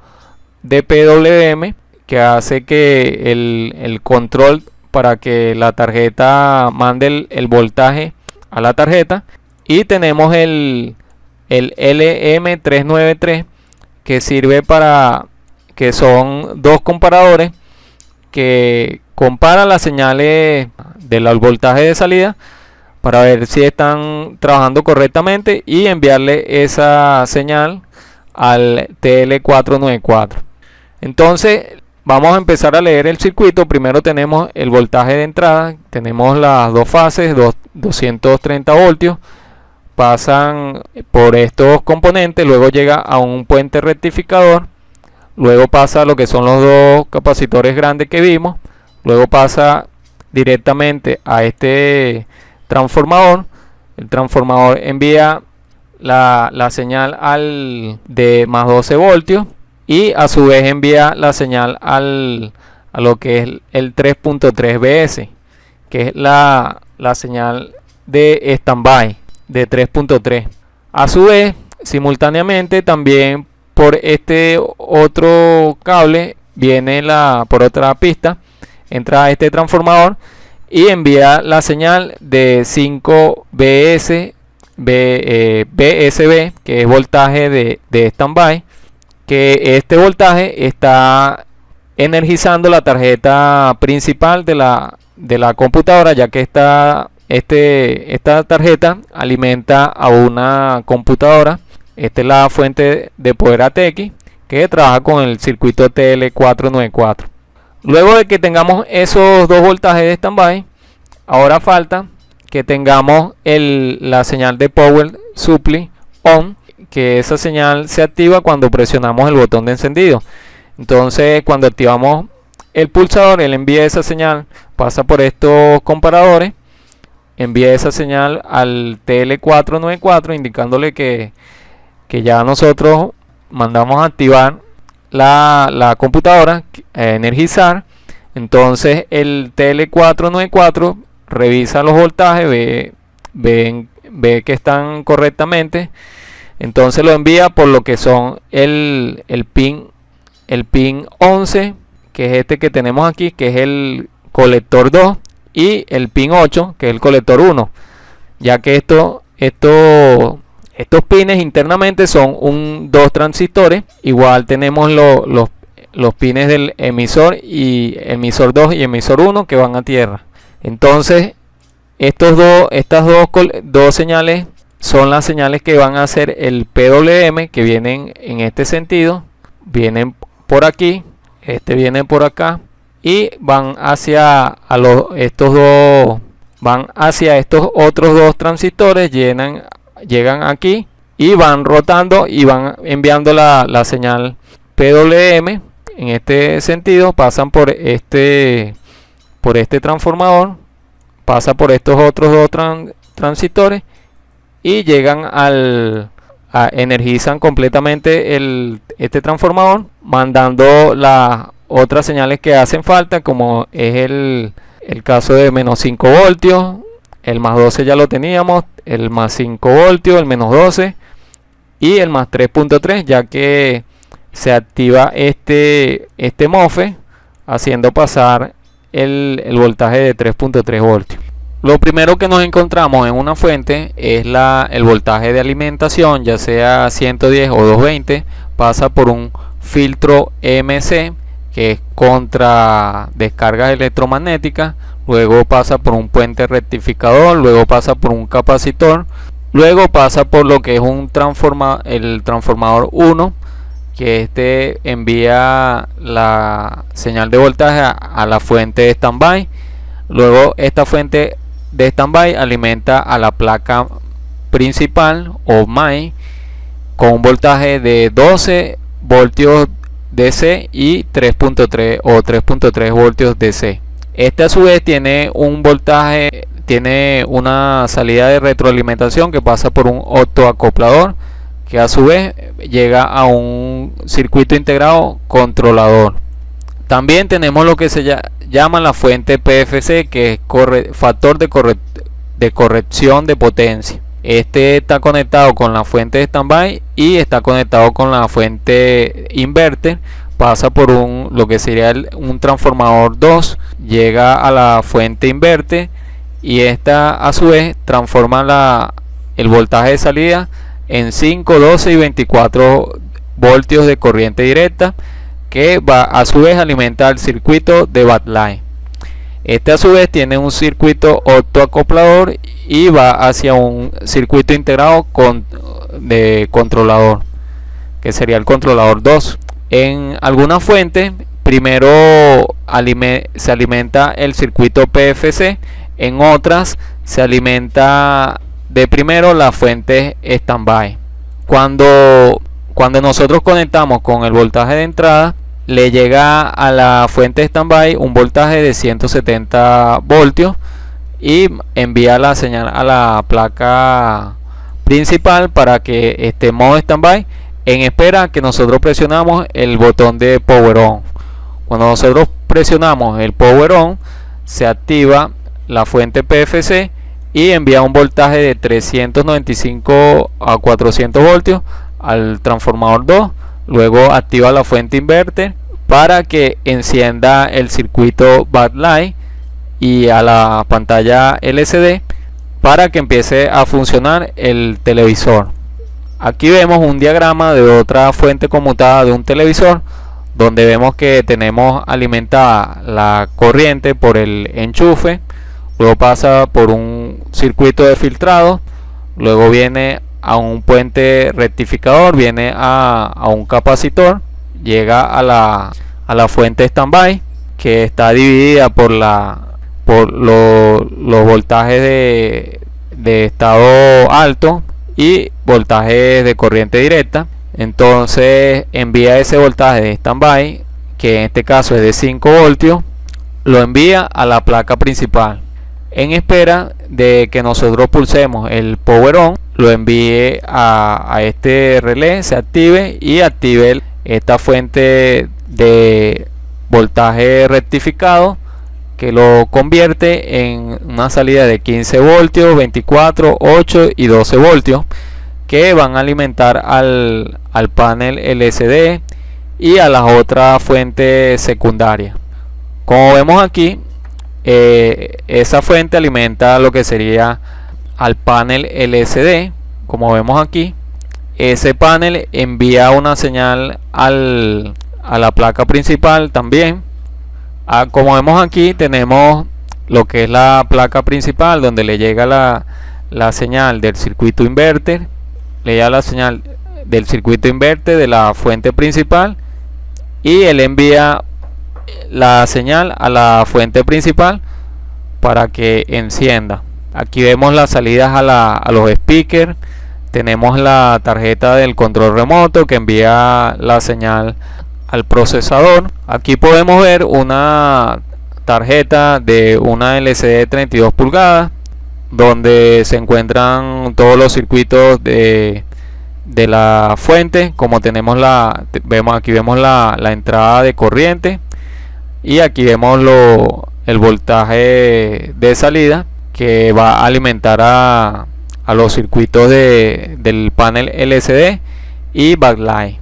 de PWM, que hace que el control para que la tarjeta mande el voltaje a la tarjeta. Y tenemos el LM393, que sirve para, que son dos comparadores que comparan las señales del voltaje de salida para ver si están trabajando correctamente y enviarle esa señal al TL494. Entonces vamos a empezar a leer el circuito. Primero tenemos el voltaje de entrada, tenemos las dos fases, 230 voltios, pasan por estos componentes, luego llega a un puente rectificador, luego pasa a lo que son los dos capacitores grandes que vimos, luego pasa directamente a este transformador. El transformador envía la señal de más 12 voltios y a su vez envía la señal a lo que es el 3.3 BS, que es la señal de standby de 3.3. A su vez, simultáneamente también por este otro cable viene por otra pista, entra a este transformador y envía la señal de 5 BSB, que es voltaje de standby, que este voltaje está energizando la tarjeta principal de la computadora, ya que esta tarjeta alimenta a una computadora. Esta es la fuente de poder ATX, que trabaja con el circuito TL494. Luego de que tengamos esos dos voltajes de standby, ahora falta que tengamos la señal de Power Supply On, que esa señal se activa cuando presionamos el botón de encendido. Entonces, cuando activamos el pulsador, él envía esa señal, pasa por estos comparadores, envía esa señal al TL494, indicándole que ya nosotros mandamos a activar la computadora, energizar. Entonces el TL494 revisa los voltajes, ve que están correctamente, entonces lo envía por lo que son el pin 11, que es este que tenemos aquí, que es el colector 2, y el pin 8, que es el colector 1, ya que estos pines internamente son dos transistores. Igual tenemos los pines del emisor 2 y emisor 1 que van a tierra. Entonces estas dos señales son las señales que van a hacer el PWM, que vienen en este sentido, vienen por aquí, este viene por acá, y van hacia estos otros dos transistores, llenan llegan aquí y van rotando y van enviando la señal PWM. En este sentido pasan por este transformador, pasa por estos otros dos transistores y llegan energizan completamente este transformador, mandando las otras señales que hacen falta, como es el caso de menos 5 voltios, el más 12 ya lo teníamos, el más 5 voltios, el menos 12 y el más 3.3, ya que se activa este MOSFET haciendo pasar el voltaje de 3.3 voltios. Lo primero que nos encontramos en una fuente es el voltaje de alimentación, ya sea 110 o 220, pasa por un filtro EMC, que es contra descargas electromagnéticas, luego pasa por un puente rectificador, luego pasa por un capacitor, luego pasa por lo que es el transformador 1, que envía la señal de voltaje a la fuente de standby. Luego esta fuente de standby alimenta a la placa principal o MAI con un voltaje de 12 voltios DC y 3.3 o 3.3 voltios DC. Este a su vez tiene una salida de retroalimentación que pasa por un autoacoplador, que a su vez llega a un circuito integrado controlador. También tenemos lo que se llama la fuente PFC, que es factor de corrección de potencia. Este está conectado con la fuente de standby y está conectado con la fuente inverter. Pasa por lo que sería un transformador 2, llega a la fuente inverter y esta a su vez transforma el voltaje de salida en 5, 12 y 24 voltios de corriente directa, que va a su vez alimenta el circuito de backlight. Este a su vez tiene un circuito autoacoplador y va hacia un circuito integrado de controlador, que sería el controlador 2. En algunas fuentes primero se alimenta el circuito PFC, en otras se alimenta de primero la fuente standby. Cuando nosotros conectamos con el voltaje de entrada, le llega a la fuente standby un voltaje de 170 voltios y envía la señal a la placa principal para que esté en modo standby en espera que nosotros presionamos el botón de power on. Cuando nosotros presionamos el power on, se activa la fuente PFC y envía un voltaje de 395 a 400 voltios al transformador 2. Luego activa la fuente inverter para que encienda el circuito backlight y a la pantalla LCD para que empiece a funcionar el televisor. Aquí vemos un diagrama de otra fuente conmutada de un televisor, donde vemos que tenemos alimentada la corriente por el enchufe, luego pasa por un circuito de filtrado, luego viene a un puente rectificador, viene a un capacitor, llega a la fuente standby, que está dividida por los voltajes de estado alto y voltajes de corriente directa. Entonces envía ese voltaje de standby, que en este caso es de 5 voltios, lo envía a la placa principal en espera de que nosotros pulsemos el power on, lo envíe a este relé, se active y active esta fuente de voltaje rectificado, que lo convierte en una salida de 15 voltios, 24, 8 y 12 voltios, que van a alimentar al panel LCD y a las otras fuentes secundarias. Como vemos aquí, esa fuente alimenta lo que sería al panel LCD. Como vemos aquí, ese panel envía una señal a la placa principal también. Como vemos aquí, tenemos lo que es la placa principal, donde le llega la señal del circuito inverter, le llega la señal del circuito inverter de la fuente principal y él envía la señal a la fuente principal para que encienda. Aquí vemos las salidas a los speakers, Tenemos la tarjeta del control remoto que envía la señal al procesador. Aquí podemos ver una tarjeta de una LCD de 32 pulgadas donde se encuentran todos los circuitos de la fuente. Como tenemos aquí vemos la entrada de corriente y aquí vemos el voltaje de salida que va a alimentar a los circuitos del panel LCD y backlight.